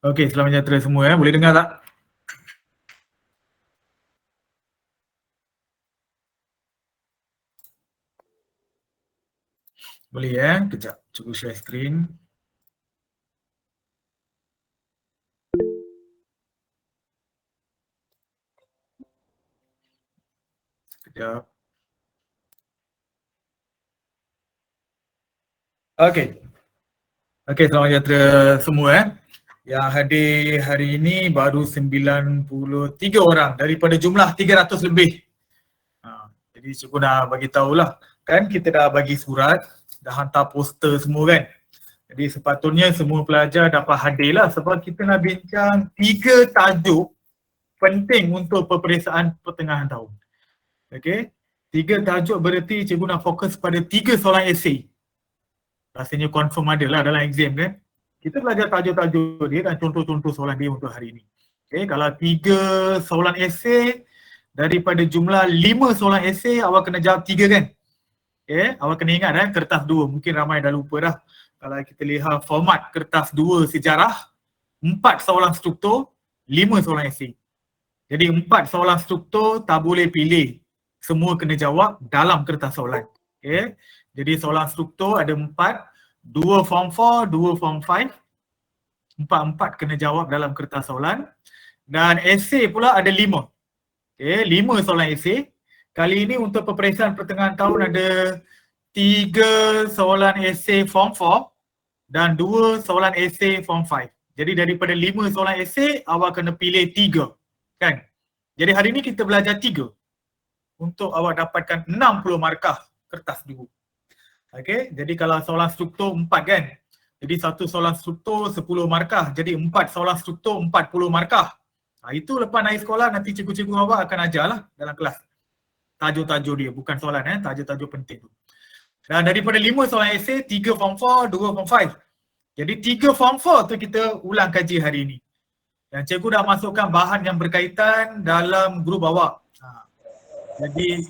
Okey, selamat sejahtera semua ya. Boleh dengar tak? Boleh ya. Kejap, cuba share screen. Kejap. Okey. Okey, selamat sejahtera semua ya. Yang hadir hari ini baru 93 orang daripada jumlah 300 lebih. Jadi cikgu dah bagi tahulah. Kan kita dah bagi surat, dah hantar poster semua kan. Jadi sepatutnya semua pelajar dapat hadir lah sebab kita nak bincang 3 tajuk penting untuk peperiksaan pertengahan tahun. Okey. 3 tajuk bererti cikgu nak fokus pada 3 soalan esei. Rasanya confirm ada lah dalam exam kan. Kita belajar tajuk-tajuk dia dan contoh-contoh soalan dia untuk hari ini. Okey, kalau 3 soalan esei daripada jumlah 5 soalan esei awak kena jawab 3 kan. Okey, awak kena ingat kertas 2. Mungkin ramai dah lupa dah. Kalau kita lihat format kertas 2 sejarah, 4 soalan struktur, 5 soalan esei. Jadi 4 soalan struktur tak boleh pilih. Semua kena jawab dalam kertas soalan. Okay. Jadi soalan struktur ada 4, 2 form 4, 2 form 5. 4-4 kena jawab dalam kertas soalan. Dan esei pula ada 5. Okay, 5 soalan esei. Kali ini untuk peperiksaan pertengahan tahun ada 3 soalan esei form 4 dan 2 soalan esei form 5. Jadi daripada 5 soalan esei, awak kena pilih 3. Kan? Jadi hari ini kita belajar 3 untuk awak dapatkan 60 markah kertas 2. Okey, jadi kalau soalan struktur 4 kan. Jadi satu soalan struktur 10 markah. Jadi 4 soalan struktur 40 markah. Itu lepas naik sekolah nanti cikgu-cikgu awak akan ajarlah dalam kelas. Tajuk-tajuk dia, bukan soalan tajuk-tajuk penting tu. Dan daripada 5 soalan esei, 3 form 4, 2 form 5. Jadi 3 form 4 tu kita ulang kaji hari ini. Dan cikgu dah masukkan bahan yang berkaitan dalam grup awak. Jadi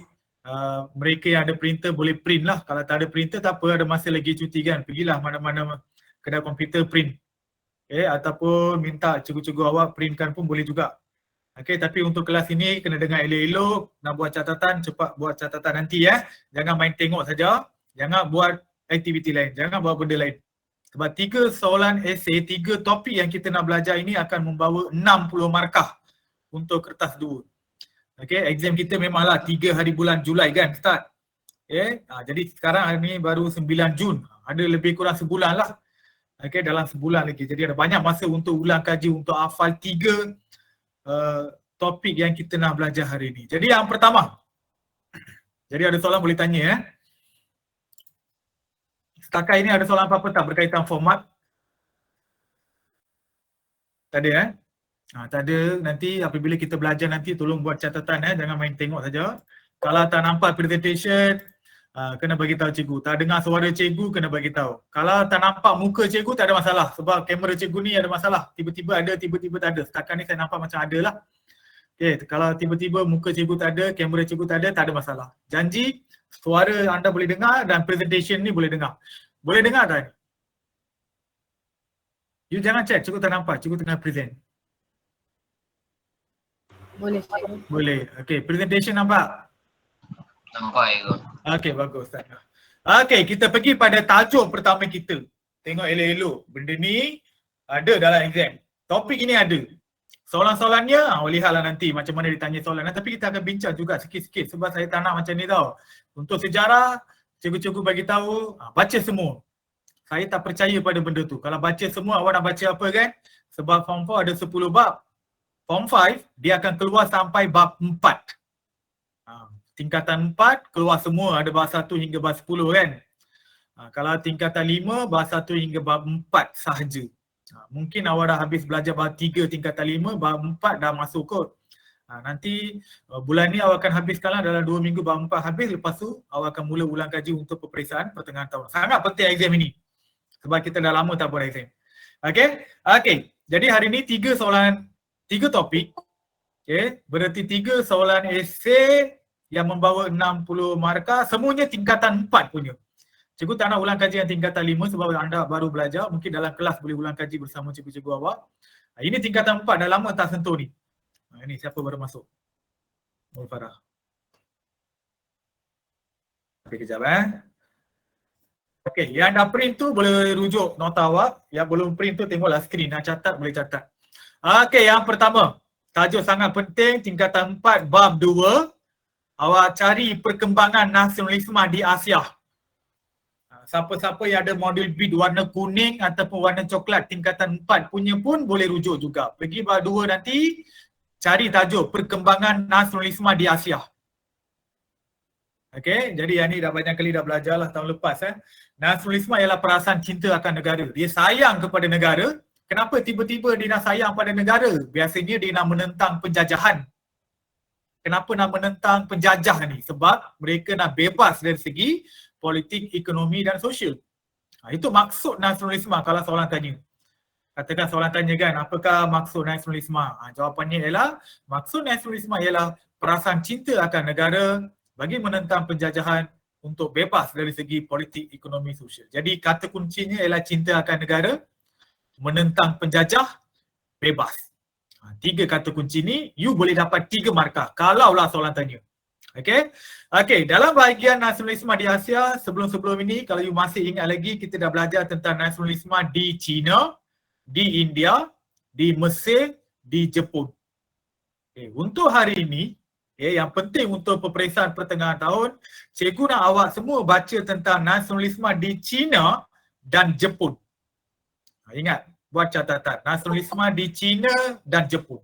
mereka yang ada printer boleh print lah. Kalau tak ada printer tak apa, ada masa lagi cuti kan. Pergilah mana-mana kedai komputer print. Okay, ataupun minta cikgu-cikgu awak printkan pun boleh juga. Okay, tapi untuk kelas ini kena dengar elok-elok. Nak buat catatan, cepat buat catatan nanti ya. Jangan main tengok saja. Jangan buat aktiviti lain. Jangan buat benda lain. Sebab 3 soalan esei, 3 topik yang kita nak belajar ini akan membawa 60 markah untuk kertas 2. Okay, exam kita memanglah 3 hari bulan Julai kan start. Okay, jadi sekarang hari ni baru 9 Jun. Ada lebih kurang sebulan lah. Okay, dalam sebulan lagi. Jadi ada banyak masa untuk ulang kaji, untuk hafal 3 topik yang kita nak belajar hari ni. Jadi yang pertama. Jadi ada soalan boleh tanya ya. Setakat ini ada soalan apa-apa tak berkaitan format? Tak ada tak ada. Nanti apabila kita belajar nanti tolong buat catatan jangan main tengok saja. Kalau tak nampak presentation kena bagi tahu cikgu. Tak dengar suara cikgu kena bagi tahu. Kalau tak nampak muka cikgu tak ada masalah sebab kamera cikgu ni ada masalah. Tiba-tiba ada, tiba-tiba tak ada. Setakat ni saya nampak macam ada lah. Okay, kalau tiba-tiba muka cikgu tak ada, kamera cikgu tak ada masalah. Janji suara anda boleh dengar dan presentation ni boleh dengar. Boleh dengar tak? You jangan check, cikgu tak nampak, cikgu tengah present. Boleh. Boleh. Okay, presentation nampak? Nampak ya. Okay, bagus. Okay, kita pergi pada tajuk pertama kita. Tengok elok-elok. Benda ni ada dalam exam. Topik ini ada. Soalan-soalannya, lihatlah nanti macam mana ditanya soalan. Tapi kita akan bincang juga sikit-sikit sebab saya tak nak macam ni tau. Untuk sejarah, cikgu-cikgu bagi tahu, baca semua. Saya tak percaya pada benda tu. Kalau baca semua, awak nak baca apa kan? Sebab form 4 ada 10 bab. Form 5, dia akan keluar sampai bab 4. Tingkatan 4, keluar semua. Ada bab 1 hingga bab 10 kan? Kalau tingkatan 5, bab 1 hingga bab 4 sahaja. Mungkin awak dah habis belajar bab 3 tingkatan 5, bab 4 dah masuk kot. Nanti bulan ni awak akan habiskanlah dalam 2 minggu bab 4 habis. Lepas tu awak akan mula ulang kaji untuk peperiksaan pertengahan tahun. Sangat penting exam ini. Sebab kita dah lama tak buat exam. Okay. Jadi hari ni 3 soalan, 3 topik. Okay. Berarti 3 soalan esei yang membawa 60 markah. Semuanya tingkatan 4 punya. Cikgu tak nak ulang kaji yang tingkatan 5 sebab anda baru belajar. Mungkin dalam kelas boleh ulang kaji bersama cikgu-cikgu awak. Ini tingkatan 4, dah lama tak sentuh ni. Ini siapa baru masuk? Nur Farah. Okey, kejap Okey, yang dah print tu boleh rujuk nota awak. Yang belum print tu tengoklah skrin. Nak catat boleh catat. Okey, yang pertama. Tajuk sangat penting, tingkatan 4 bab 2. Awak cari perkembangan nasionalisme di Asia. Siapa-siapa yang ada modul bid warna kuning ataupun warna coklat tingkatan 4 punya pun boleh rujuk juga. Pergi bab 2 nanti cari tajuk perkembangan nasionalisme di Asia. Okey, jadi yang ni dah banyak kali dah belajar lah tahun lepas. Nasionalisme ialah perasaan cinta akan negara. Dia sayang kepada negara. Kenapa tiba-tiba dia nak sayang pada negara? Biasanya dia nak menentang penjajahan. Kenapa nak menentang penjajah ni? Sebab mereka nak bebas dari segi politik, ekonomi dan sosial. Itu maksud nasionalisme kalau soalan tanya. Katakan soalan tanya kan, apakah maksud nasionalisme? Jawapannya ialah, maksud nasionalisme ialah perasaan cinta akan negara bagi menentang penjajahan untuk bebas dari segi politik, ekonomi, sosial. Jadi kata kuncinya ialah cinta akan negara, menentang penjajah, bebas. 3 kata kunci ni, you boleh dapat 3 markah kalaulah soalan tanya. Okey, dalam bahagian nasionalisme di Asia, sebelum-sebelum ini kalau you masih ingat lagi, kita dah belajar tentang nasionalisme di China, di India, di Mesir, di Jepun. Untuk hari ini, yang penting untuk peperiksaan pertengahan tahun, cikgu nak awak semua baca tentang nasionalisme di China dan Jepun. Ingat, buat catatan, nasionalisme di China dan Jepun.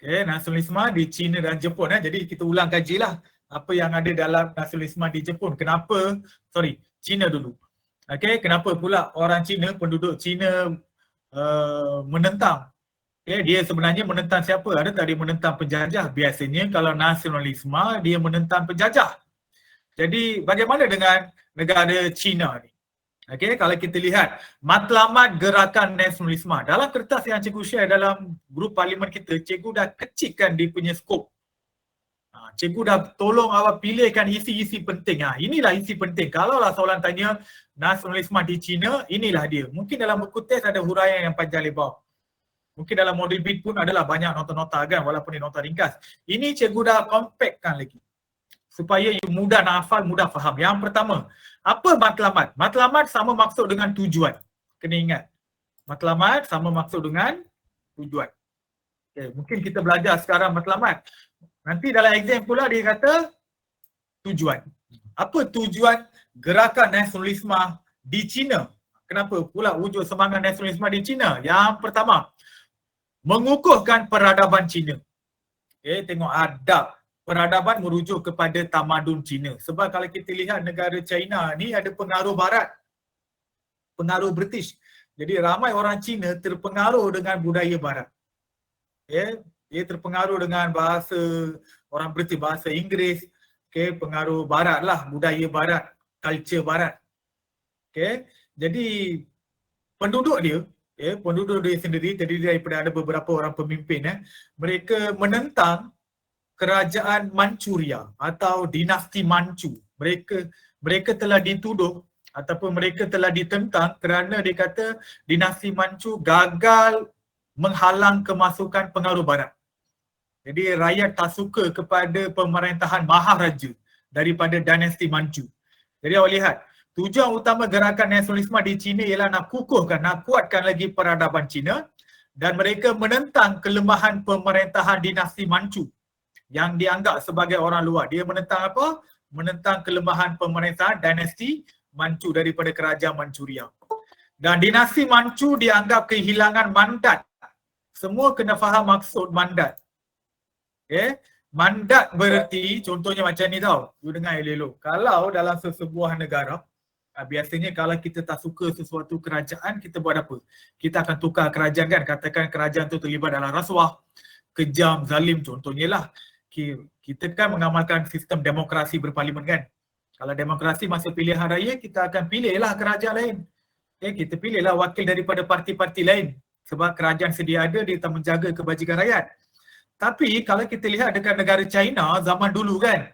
Nasionalisme di China dan Jepun. Jadi kita ulang kajilah apa yang ada dalam nasionalisme di Jepun. China dulu. Kenapa pula orang Cina, penduduk Cina menentang? Dia sebenarnya menentang siapa? Ada tak dia menentang penjajah? Biasanya kalau nasionalisme dia menentang penjajah. Jadi bagaimana dengan negara China ni? Kalau kita lihat matlamat gerakan nasionalisme, dalam kertas yang cikgu share dalam grup parlimen kita, cikgu dah kecilkan dia punya skop. Cikgu dah tolong awak pilihkan isi-isi penting. Inilah isi penting. Kalaulah soalan tanya nasionalisme di China, inilah dia. Mungkin dalam buku test ada huraian yang panjang lebar. Mungkin dalam modul bid pun adalah banyak nota-nota kan, walaupun ini nota ringkas. Ini cikgu dah compactkan lagi, supaya you mudah nak hafal, mudah faham. Yang pertama, apa matlamat? Matlamat sama maksud dengan tujuan. Kena ingat. Matlamat sama maksud dengan tujuan. Mungkin kita belajar sekarang matlamat. Nanti dalam exam pula dia kata tujuan. Apa tujuan gerakan nasionalisme di China? Kenapa pula wujud semangat nasionalisme di China? Yang pertama, mengukuhkan peradaban China. Tengok adab. Peradaban merujuk kepada tamadun Cina. Sebab kalau kita lihat negara China ni ada pengaruh barat. Pengaruh British. Jadi ramai orang Cina terpengaruh dengan budaya barat. Dia terpengaruh dengan bahasa orang British, bahasa Inggeris. Pengaruh barat lah, budaya barat, culture barat. Jadi penduduk dia sendiri terdiri daripada ada beberapa orang pemimpin. Mereka menentang kerajaan Manchuria atau dinasti Manchu. Mereka telah dituduh ataupun mereka telah ditentang kerana dia kata dinasti Manchu gagal menghalang kemasukan pengaruh barat. Jadi rakyat tak suka kepada pemerintahan maharaja daripada dinasti Manchu. Jadi awak lihat, tujuan utama gerakan nasionalisme di China ialah nak kukuhkan, nak kuatkan lagi peradaban China, dan mereka menentang kelemahan pemerintahan dinasti Manchu yang dianggap sebagai orang luar. Dia menentang apa? Menentang kelemahan pemerintahan dinasti Manchu daripada kerajaan Manchuria. Dan dinasti Manchu dianggap kehilangan mandat. Semua kena faham maksud mandat. Mandat bererti, contohnya macam ni tau. You dengar elok-elok. Kalau dalam sesebuah negara, biasanya kalau kita tak suka sesuatu kerajaan, kita buat apa? Kita akan tukar kerajaan kan. Katakan kerajaan tu terlibat dalam rasuah, kejam, zalim contohnya lah. Kita kan mengamalkan sistem demokrasi berparlimen kan. Kalau demokrasi masa pilihan raya, kita akan pilihlah kerajaan lain. Kita pilihlah wakil daripada parti-parti lain. Sebab kerajaan sedia ada, dia tak menjaga kebajikan rakyat. Tapi kalau kita lihat dekat negara China zaman dulu kan,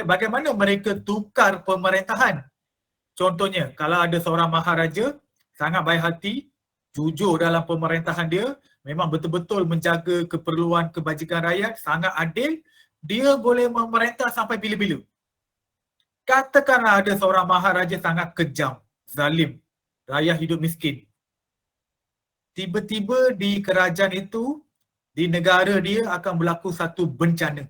bagaimana mereka tukar pemerintahan. Contohnya, kalau ada seorang maharaja, sangat baik hati, jujur dalam pemerintahan dia, memang betul-betul menjaga keperluan kebajikan rakyat, sangat adil, dia boleh memerintah sampai bila-bila. Katakanlah ada seorang maharaja sangat kejam, zalim, rakyat hidup miskin. Tiba-tiba di kerajaan itu, di negara dia akan berlaku satu bencana.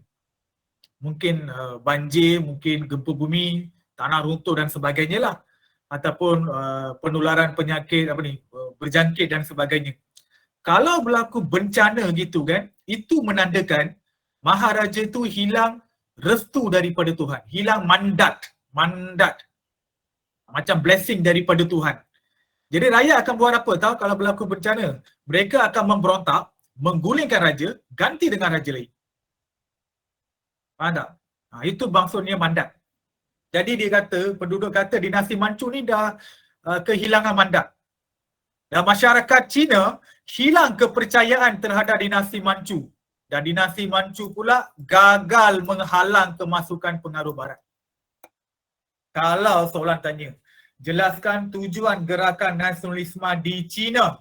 Mungkin banjir, mungkin gempa bumi, tanah runtuh dan sebagainya lah. Ataupun penularan penyakit berjangkit dan sebagainya. Kalau berlaku bencana gitu kan, itu menandakan maharaja itu hilang restu daripada Tuhan, hilang mandat. Macam blessing daripada Tuhan. Jadi rakyat akan buat apa tahu kalau berlaku bencana? Mereka akan memberontak, menggulingkan raja, ganti dengan raja lain. Faham tak? Itu maksudnya mandat. Jadi dia kata, penduduk kata dinasti Manchu ni dah kehilangan mandat. Dan masyarakat Cina hilang kepercayaan terhadap dinasti Manchu. Dan dinasti Manchu pula gagal menghalang kemasukan pengaruh barat. Kalau soalan tanya, jelaskan tujuan gerakan nasionalisme di China.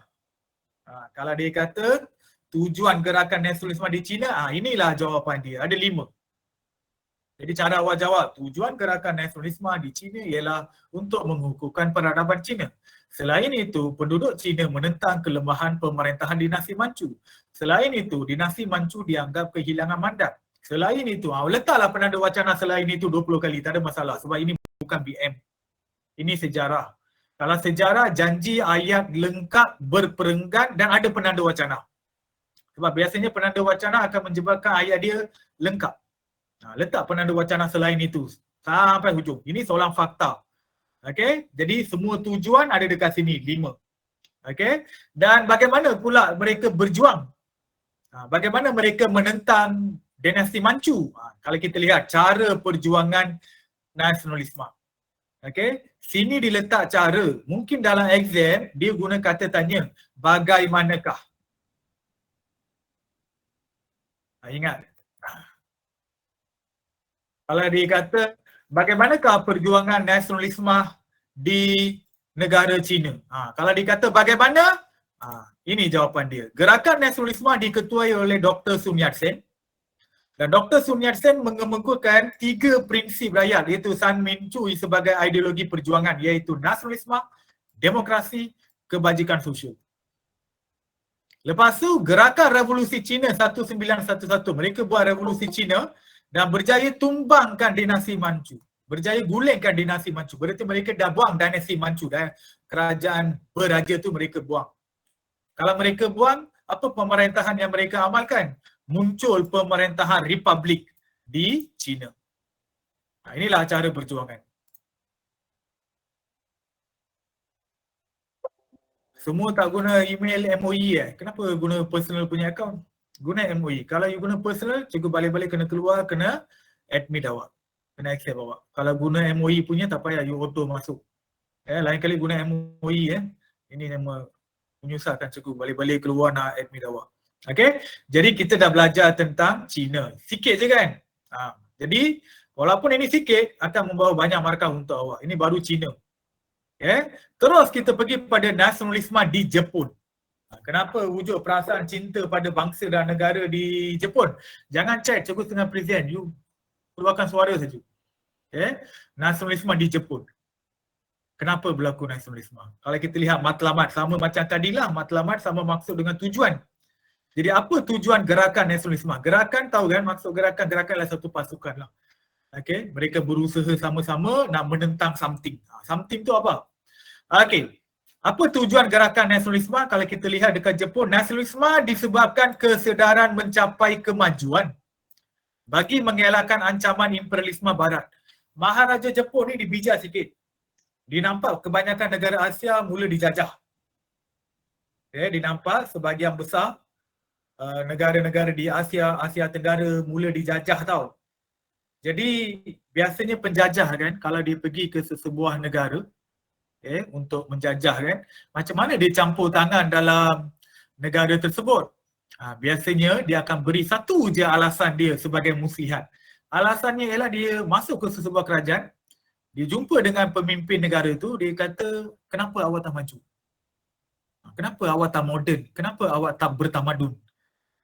Kalau dia kata tujuan gerakan nasionalisme di China, inilah jawapan dia. Ada 5. Jadi cara awak jawab, tujuan gerakan nasionalisme di China ialah untuk mengukuhkan peradaban China. Selain itu, penduduk China menentang kelemahan pemerintahan dinasti Manchu. Selain itu, dinasti Manchu dianggap kehilangan mandat. Selain itu, letaklah penanda wacana selain itu 20 kali, tak ada masalah sebab ini bukan BM. Ini sejarah. Kalau sejarah, janji ayat lengkap berperenggan dan ada penanda wacana. Sebab biasanya penanda wacana akan menyebabkan ayat dia lengkap. Letak penanda wacana selain itu sampai hujung. Ini soalan fakta. Okey, jadi semua tujuan ada dekat sini 5. Okey, dan bagaimana pula mereka berjuang? Bagaimana mereka menentang dinasti Manchu? Kalau kita lihat cara perjuangan nasionalisme. Okey, sini diletak cara. Mungkin dalam exam dia guna kata tanya, bagaimanakah? Ingat. Kalau dia kata, bagaimanakah perjuangan nasionalisme di negara China? Kalau dia kata bagaimana? Ini jawapan dia. Gerakan nasionalisme diketuai oleh Dr. Sun Yat-sen. Dan Dr. Sun Yat-sen mengemukakan 3 prinsip rakyat, iaitu San Min-chui sebagai ideologi perjuangan, iaitu nasionalisme, demokrasi, kebajikan sosial. Lepas tu, gerakan revolusi Cina 1911, mereka buat revolusi Cina dan berjaya tumbangkan dinasti Manchu. Berjaya gulingkan dinasti Manchu. Berarti mereka dah buang dinasti Manchu. Kerajaan beraja tu mereka buang. Kalau mereka buang, apa pemerintahan yang mereka amalkan? Muncul pemerintahan republik di China. Inilah cara perjuangan. Semua tak guna email MOE Kenapa guna personal punya account? Guna MOE. Kalau you guna personal, cikgu balik-balik kena keluar, kena admit awak. Kena accept awak. Kalau guna MOE punya, tak payah you auto masuk. Lain kali guna MOE Ini nama menyusahkan cikgu balik-balik keluar nak admit awak. Okay? Jadi kita dah belajar tentang China. Sikit je kan? Jadi walaupun ini sikit, akan membawa banyak markah untuk awak. Ini baru China. Terus kita pergi pada nasionalisme di Jepun. Kenapa wujud perasaan cinta pada bangsa dan negara di Jepun? Jangan chat cikgu tengah present, you keluarkan suara saja. Nasionalisme di Jepun. Kenapa berlaku nasionalisme? Kalau kita lihat matlamat, sama macam tadilah, matlamat sama maksud dengan tujuan. Jadi apa tujuan gerakan nasionalisme? Gerakan tahu kan, maksud gerakan adalah satu pasukan lah. Okay, mereka berusaha sama-sama nak menentang something. Something tu apa? Okay. Apa tujuan gerakan nasionalisme? Kalau kita lihat dekat Jepun, nasionalisme disebabkan kesedaran mencapai kemajuan bagi mengelakkan ancaman imperialisme barat. Maharaja Jepun ni dibijak sikit. Dia nampak kebanyakan negara Asia mula dijajah. Dia nampak sebahagian besar negara-negara di Asia Tenggara mula dijajah tau. Jadi biasanya penjajah kan, kalau dia pergi ke sebuah negara untuk menjajah kan, macam mana dia campur tangan dalam negara tersebut? Biasanya dia akan beri satu je alasan dia sebagai muslihat. Alasannya ialah dia masuk ke sebuah kerajaan, dia jumpa dengan pemimpin negara itu, dia kata, kenapa awak tak maju? Kenapa awak tak moden? Kenapa awak tak bertamadun?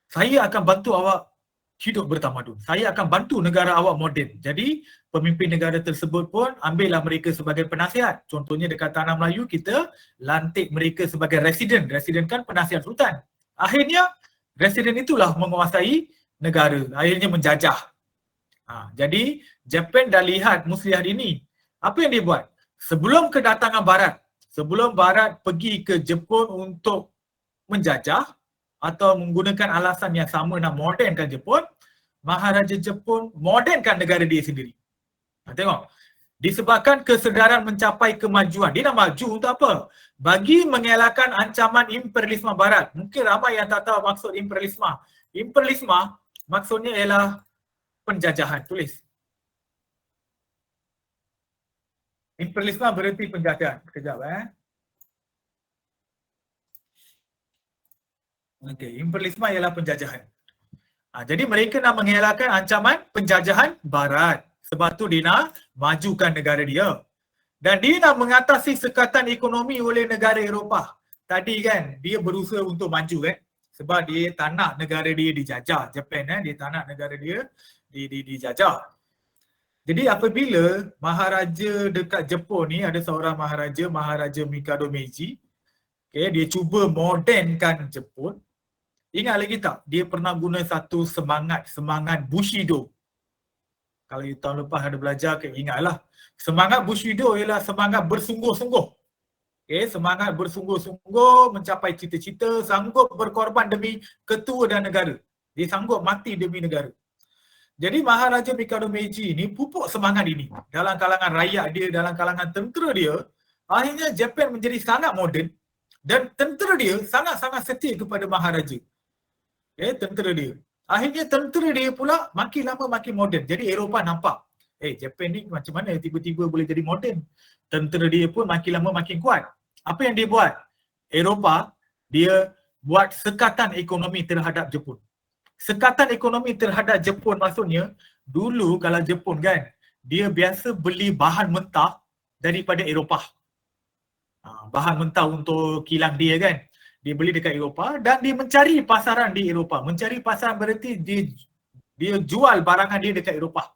Saya akan bantu awak hidup bertamadun. Saya akan bantu negara awak moden. Jadi pemimpin negara tersebut pun ambillah mereka sebagai penasihat. Contohnya dekat Tanah Melayu, kita lantik mereka sebagai residen. Residen kan penasihat sultan. Akhirnya residen itulah menguasai negara. Akhirnya menjajah. Jadi Jepun dah lihat muslihat ini. Apa yang dia buat? Sebelum kedatangan Barat, sebelum Barat pergi ke Jepun untuk menjajah atau menggunakan alasan yang sama nak modernkan Jepun, Maharaja Jepun modernkan negara dia sendiri. Tengok, disebabkan kesedaran mencapai kemajuan. Dia nak maju untuk apa? Bagi mengelakkan ancaman imperialisme Barat. Mungkin ramai yang tak tahu maksud imperialisme. Imperialisme maksudnya ialah penjajahan. Tulis. Imperialisme berarti penjajahan. Sekejap Okey, imperialisme ialah penjajahan. Jadi mereka nak mengelakkan ancaman penjajahan Barat. Sebab tu dia nak majukan negara dia. Dan dia nak mengatasi sekatan ekonomi oleh negara Eropah. Tadi kan dia berusaha untuk maju kan. Sebab dia tak nak negara dia dijajah. Jepun dia tak nak negara dia dijajah. Jadi apabila Maharaja dekat Jepun ni, ada seorang Maharaja, Maharaja Mikado Meiji, okay, dia cuba modernkan Jepun. Ingat lagi tak? Dia pernah guna satu semangat Bushido. Kalau tahun lepas ada belajar, ingatlah. Semangat Bushido ialah semangat bersungguh-sungguh. Okay, semangat bersungguh-sungguh mencapai cita-cita, sanggup berkorban demi ketua dan negara. Dia sanggup mati demi negara. Jadi Maharaja Mikado Meiji ni pupuk semangat ini dalam kalangan rakyat dia, dalam kalangan tentera dia. Akhirnya Jepun menjadi sangat moden dan tentera dia sangat-sangat setia kepada Maharaja. Tentera dia. Akhirnya tentera dia pula makin lama makin moden. Jadi Eropah nampak, Jepun ni macam mana tiba-tiba boleh jadi moden. Tentera dia pun makin lama makin kuat. Apa yang dia buat? Eropah, dia buat sekatan ekonomi terhadap Jepun. Sekatan ekonomi terhadap Jepun maksudnya, dulu kalau Jepun kan, dia biasa beli bahan mentah daripada Eropah. Bahan mentah untuk kilang dia kan, dia beli dekat Eropah dan dia mencari pasaran di Eropah. Mencari pasaran berarti dia jual barangan dia dekat Eropah.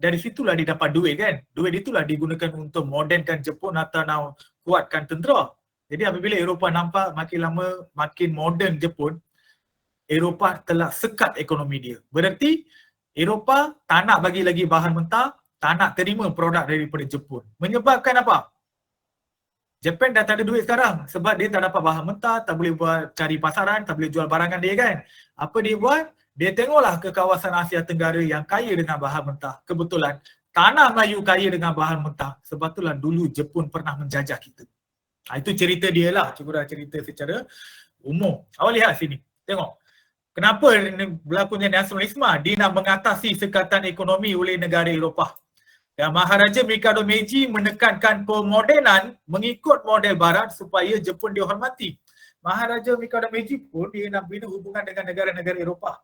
Dari situlah dia dapat duit kan. Duit itulah digunakan untuk modernkan Jepun atau nak kuatkan tentera. Jadi apabila Eropah nampak makin lama makin moden Jepun, Eropah telah sekat ekonomi dia. Berarti Eropah tak nak bagi lagi bahan mentah, tak nak terima produk daripada Jepun. Menyebabkan apa? Jepun dah tak ada duit sekarang sebab dia tak dapat bahan mentah, tak boleh buat cari pasaran, tak boleh jual barangan dia kan. Apa dia buat? Dia tengoklah ke kawasan Asia Tenggara yang kaya dengan bahan mentah. Kebetulan tanah Melayu kaya dengan bahan mentah. Sebab itulah dulu Jepun pernah menjajah kita. Itu cerita dia lah. Cikgu dah cerita secara umum. Awak lihat sini. Tengok. Kenapa berlakunya nasionalisme? Dia nak mengatasi sekatan ekonomi oleh negara Eropah. Dan Maharaja Mikado Meiji menekankan pemodenan mengikut model Barat supaya Jepun dihormati. Maharaja Mikado Meiji pun dia nak bina hubungan dengan negara-negara Eropah.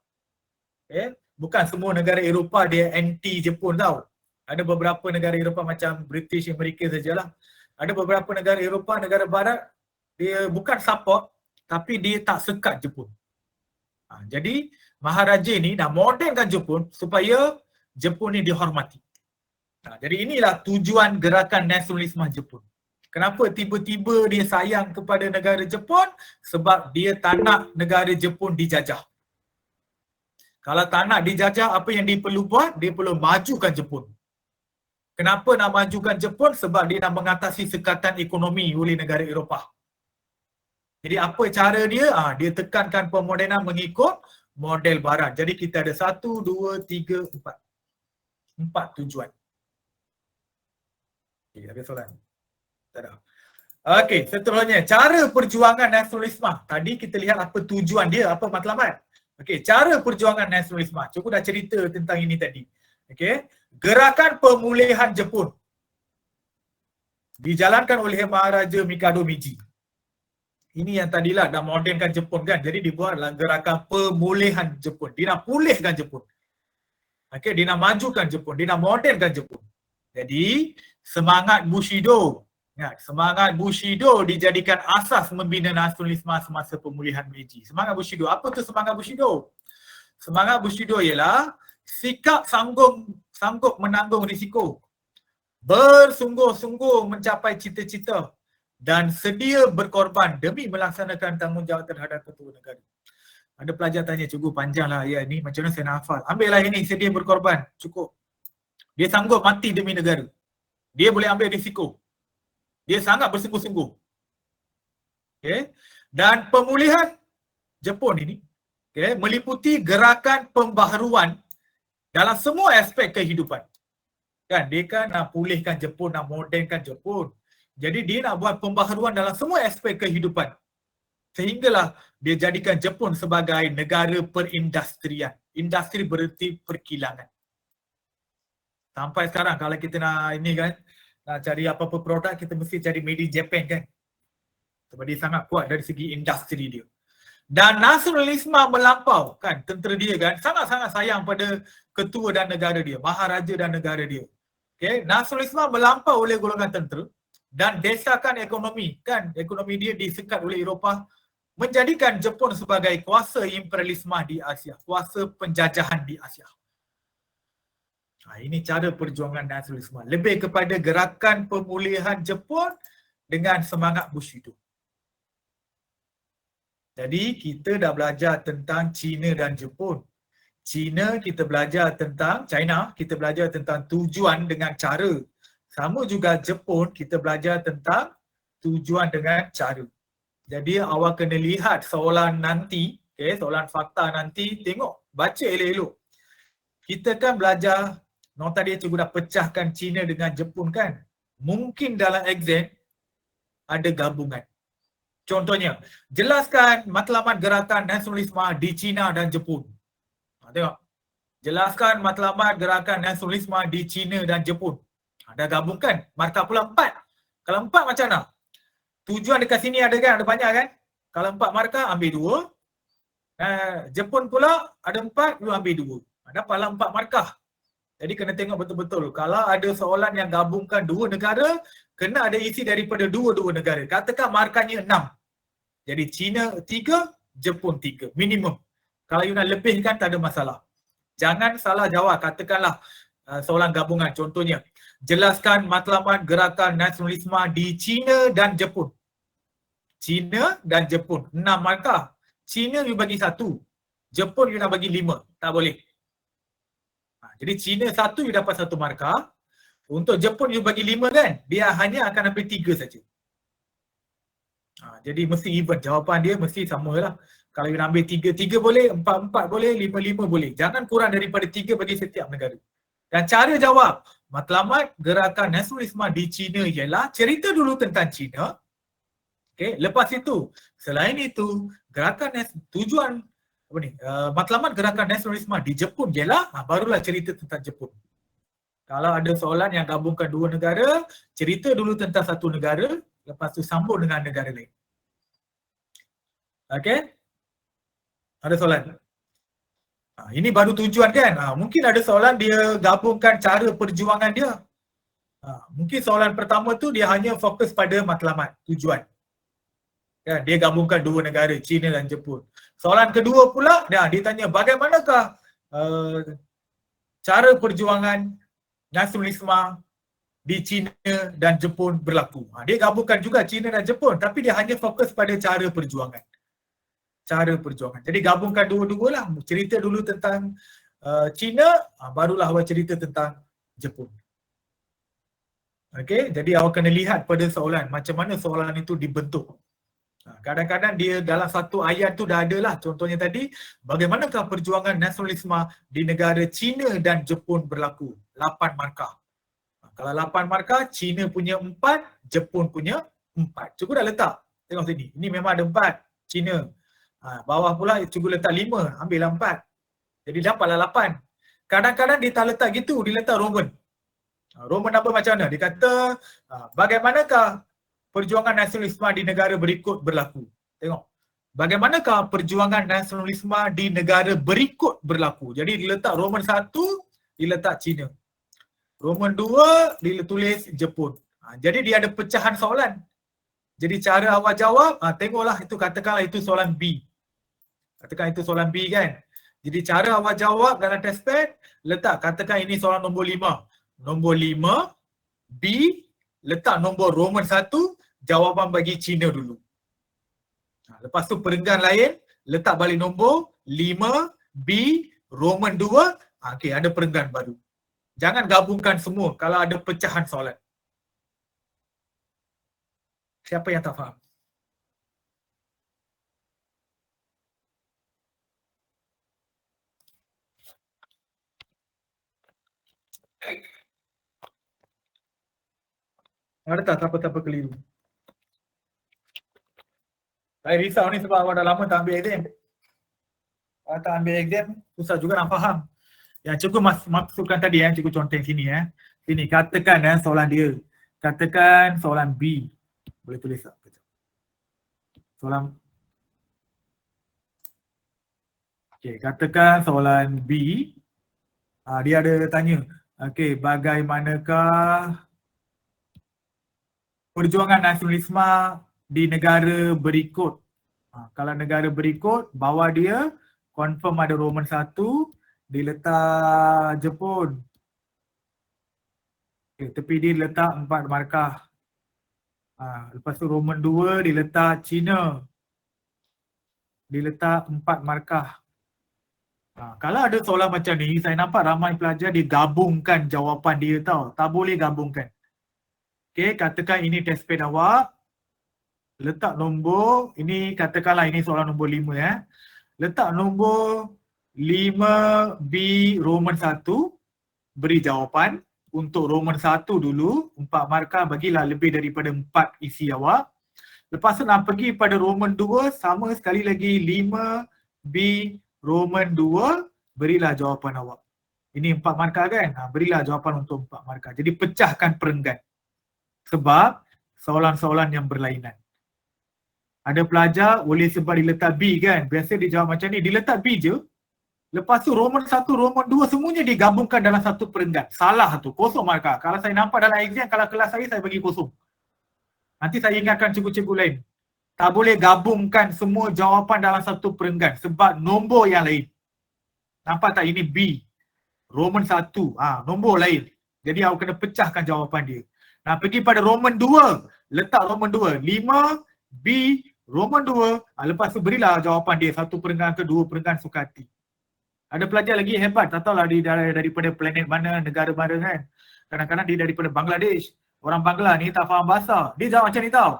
Bukan semua negara Eropah dia anti Jepun tau. Ada beberapa negara Eropah macam British, Amerika sajalah. Ada beberapa negara Eropah, negara Barat, dia bukan support tapi dia tak sekat Jepun. Jadi Maharaja ni nak modernkan Jepun supaya Jepun ni dihormati. Jadi inilah tujuan gerakan nasionalisme Jepun. Kenapa tiba-tiba dia sayang kepada negara Jepun? Sebab dia tak nak negara Jepun dijajah. Kalau tak nak dijajah, apa yang dia perlu buat? Dia perlu majukan Jepun. Kenapa nak majukan Jepun? Sebab dia nak mengatasi sekatan ekonomi oleh negara Eropah. Jadi apa cara dia? Dia tekankan pemodenan mengikut model Barat. Jadi kita ada 1, 2, 3, 4. 4 tujuan. Ada soalan? Tak ada. Okey, seterusnya cara perjuangan nasionalisme. Tadi kita lihat apa tujuan dia, apa matlamat. Okey, cara perjuangan nasionalisme. Cikgu dah cerita tentang ini tadi. Okey, gerakan pemulihan Jepun dijalankan oleh Maharaja Mikado Meiji. ini yang tadilah dah modernkan Jepun kan. Jadi dibuatlah gerakan pemulihan Jepun. Dia nak pulihkan Jepun. Okey, dia nak majukan Jepun, dia nak modernkan Jepun. Jadi semangat Bushido, ya, semangat Bushido dijadikan asas membina nasionalisme semasa pemulihan Meiji. Semangat Bushido, apa tu semangat Bushido? Semangat Bushido ialah sikap sanggup menanggung risiko, bersungguh-sungguh mencapai cita-cita dan sedia berkorban demi melaksanakan tanggungjawab terhadap ketua negara. Ada pelajar tanya, cikgu panjanglah ayat ni, macam mana saya nak hafal? Ambillah ini, sedia berkorban, cukup. Dia sanggup mati demi negara. Dia boleh ambil risiko. Dia sangat bersungguh-sungguh. Okay. Dan pemulihan Jepun ini meliputi gerakan pembaharuan dalam semua aspek kehidupan. Kan, dia kan nak pulihkan Jepun, nak modernkan Jepun. Jadi dia nak buat pembaharuan dalam semua aspek kehidupan. Sehinggalah dia jadikan Jepun sebagai negara perindustrian. Industri bererti perkilangan. Sampai sekarang kalau kita nak ini kan, nak cari apa-apa produk, kita mesti cari made in Japan kan. Sebab dia sangat kuat dari segi industri dia. Dan nasionalisme melampau kan, tentera dia kan sangat-sangat sayang pada ketua dan negara dia, maharaja dan negara dia. Okay, nasionalisme melampau oleh golongan tentera dan desakan ekonomi kan, ekonomi dia disekat oleh Eropah, menjadikan Jepun sebagai kuasa imperialisme di Asia, kuasa penjajahan di Asia. Ini cara perjuangan nasionalisme. Lebih kepada gerakan pemulihan Jepun dengan semangat Bushido. Jadi kita dah belajar tentang China dan Jepun. China kita belajar tentang tujuan dengan cara. Sama juga Jepun kita belajar tentang tujuan dengan cara. Jadi awak kena lihat soalan nanti, soalan fakta nanti, tengok, baca elok-elok. Kita kan belajar, tadi cikgu dah pecahkan China dengan Jepun kan. Mungkin dalam exam ada gabungan. Contohnya, jelaskan matlamat gerakan nasionalisme di China dan Jepun. Tengok. Jelaskan matlamat gerakan nasionalisme di China dan Jepun. Dah gabungkan. Markah pula 4. Kalau 4 macam mana? Tujuan dekat sini ada kan? Ada banyak kan? Kalau 4 markah, ambil 2. Jepun pula ada 4, you ambil 2. Dapatlah 4 markah. Jadi kena tengok betul-betul. Kalau ada soalan yang gabungkan 2 negara, kena ada isi daripada 2 negara. Katakan markahnya 6. Jadi China 3, Jepun 3. Minimum. Kalau you nak lebihkan, tak ada masalah. Jangan salah jawab. Katakanlah soalan gabungan. Contohnya, jelaskan matlamat gerakan nasionalisme di China dan Jepun. China dan Jepun. 6 markah. China you bagi 1. Jepun you nak bagi 5. Tak boleh. Jadi China 1 you dapat 1 markah. Untuk Jepun you bagi 5 kan. Dia hanya akan ambil 3 saja. Jadi mesti even. Jawapan dia mesti sama lah. Kalau you nak ambil 3 boleh, 4 boleh, 5 boleh. Jangan kurang daripada 3 bagi setiap negara. Dan cara jawab matlamat gerakan nasionalisme di China ialah cerita dulu tentang China. Lepas itu, selain itu, tujuan matlamat gerakan nasionalisme di Jepun ialah barulah cerita tentang Jepun. Kalau ada soalan yang gabungkan 2 negara, cerita dulu tentang 1 negara, lepas tu sambung dengan negara lain. Okey? Ada soalan? Ini baru tujuan kan? Mungkin ada soalan dia gabungkan cara perjuangan dia. Mungkin soalan pertama tu dia hanya fokus pada matlamat, tujuan. Kan? Dia gabungkan 2 negara, China dan Jepun. Soalan kedua pula, dia tanya bagaimanakah cara perjuangan nasionalisme di China dan Jepun berlaku. Dia gabungkan juga China dan Jepun, tapi dia hanya fokus pada cara perjuangan. Jadi gabungkan dua-dua lah. Cerita dulu tentang China, barulah awak cerita tentang Jepun. Okey, jadi awak kena lihat pada soalan, macam mana soalan itu dibentuk. Kadang-kadang dia dalam satu ayat tu dah ada lah. Contohnya tadi, bagaimanakah perjuangan nasionalisme di negara China dan Jepun berlaku? 8 markah. Kalau 8 markah, China punya 4, Jepun punya 4. Cikgu dah letak. Tengok sini. Ini memang ada 4. China. Bawah pula cikgu letak 5. Ambillah 4. Jadi dapatlah 8. Kadang-kadang dia tak letak gitu. Dia letak Roman. Roman apa macam mana? Dia kata, bagaimanakah perjuangan nasionalisme di negara berikut berlaku? Tengok. Bagaimanakah perjuangan nasionalisme di negara berikut berlaku? Jadi diletak Roman 1, diletak China. Roman 2 ditulis Jepun. Jadi dia ada pecahan soalan. Jadi cara awak jawab, tengoklah itu, katakanlah itu soalan B. Katakan itu soalan B kan. Jadi cara awak jawab dalam test pad, letak katakan ini soalan nombor 5. Nombor 5, B, letak nombor Roman 1, jawapan bagi China dulu. Lepas tu perenggan lain, letak balik nombor 5, B, Roman 2, okey, ada perenggan baru. Jangan gabungkan semua kalau ada pecahan soalan. Siapa yang tak faham? Ada tak siapa-siapa keliru? Saya risau ni sebab awak dah lama tak ambil exam. Kalau tak ambil exam, susah juga nak faham. Yang cikgu maksudkan tadi, cikgu contoh sini. Sini, katakan soalan dia. Katakan soalan B. Boleh tulis tak? Soalan. Okey, katakan soalan B. Dia ada tanya. Okey, bagaimanakah perjuangan nasionalisme di negara berikut? Kalau negara berikut, bawah dia confirm ada Roman 1, diletak Jepun. Okay, tepi dia letak 4 markah. Lepas tu Roman 2 diletak China. Diletak 4 markah. Kalau ada soalan macam ni, saya nampak ramai pelajar dia gabungkan jawapan dia tau. Tak boleh gabungkan. Okay, katakan ini test pad awak. Letak nombor, ini katakanlah ini soalan nombor 5 Letak nombor 5B Roman 1, beri jawapan. Untuk Roman 1 dulu, 4 markah, bagilah lebih daripada 4 isi awak. Lepas tu nak pergi pada Roman 2, sama sekali lagi 5B Roman 2, berilah jawapan awak. Ini 4 markah kan? Berilah jawapan untuk 4 markah. Jadi pecahkan perenggan. Sebab soalan-soalan yang berlainan. Ada pelajar boleh sebab diletak B kan? Biasa dia jawab macam ni, diletak B je. Lepas tu Roman 1, Roman 2 semuanya digabungkan dalam satu perenggan. Salah tu, kosong markah. Kalau saya nampak dalam exam, kalau kelas saya bagi kosong. Nanti saya ingatkan cikgu-cikgu lain. Tak boleh gabungkan semua jawapan dalam satu perenggan sebab nombor yang lain. Nampak tak, ini B. Roman 1, nombor lain. Jadi awak kena pecahkan jawapan dia. Nah, pergi pada Roman 2, letak Roman 2, 5, B, Roman 2, lepas tu berilah jawapan dia, satu perenggan ke dua perenggan suka hati. Ada pelajar lagi hebat, tak tahulah dia daripada planet mana, negara mana kan. Kadang-kadang dia daripada Bangladesh. Orang Bangla ni tak faham bahasa. Dia jawab macam ni tau.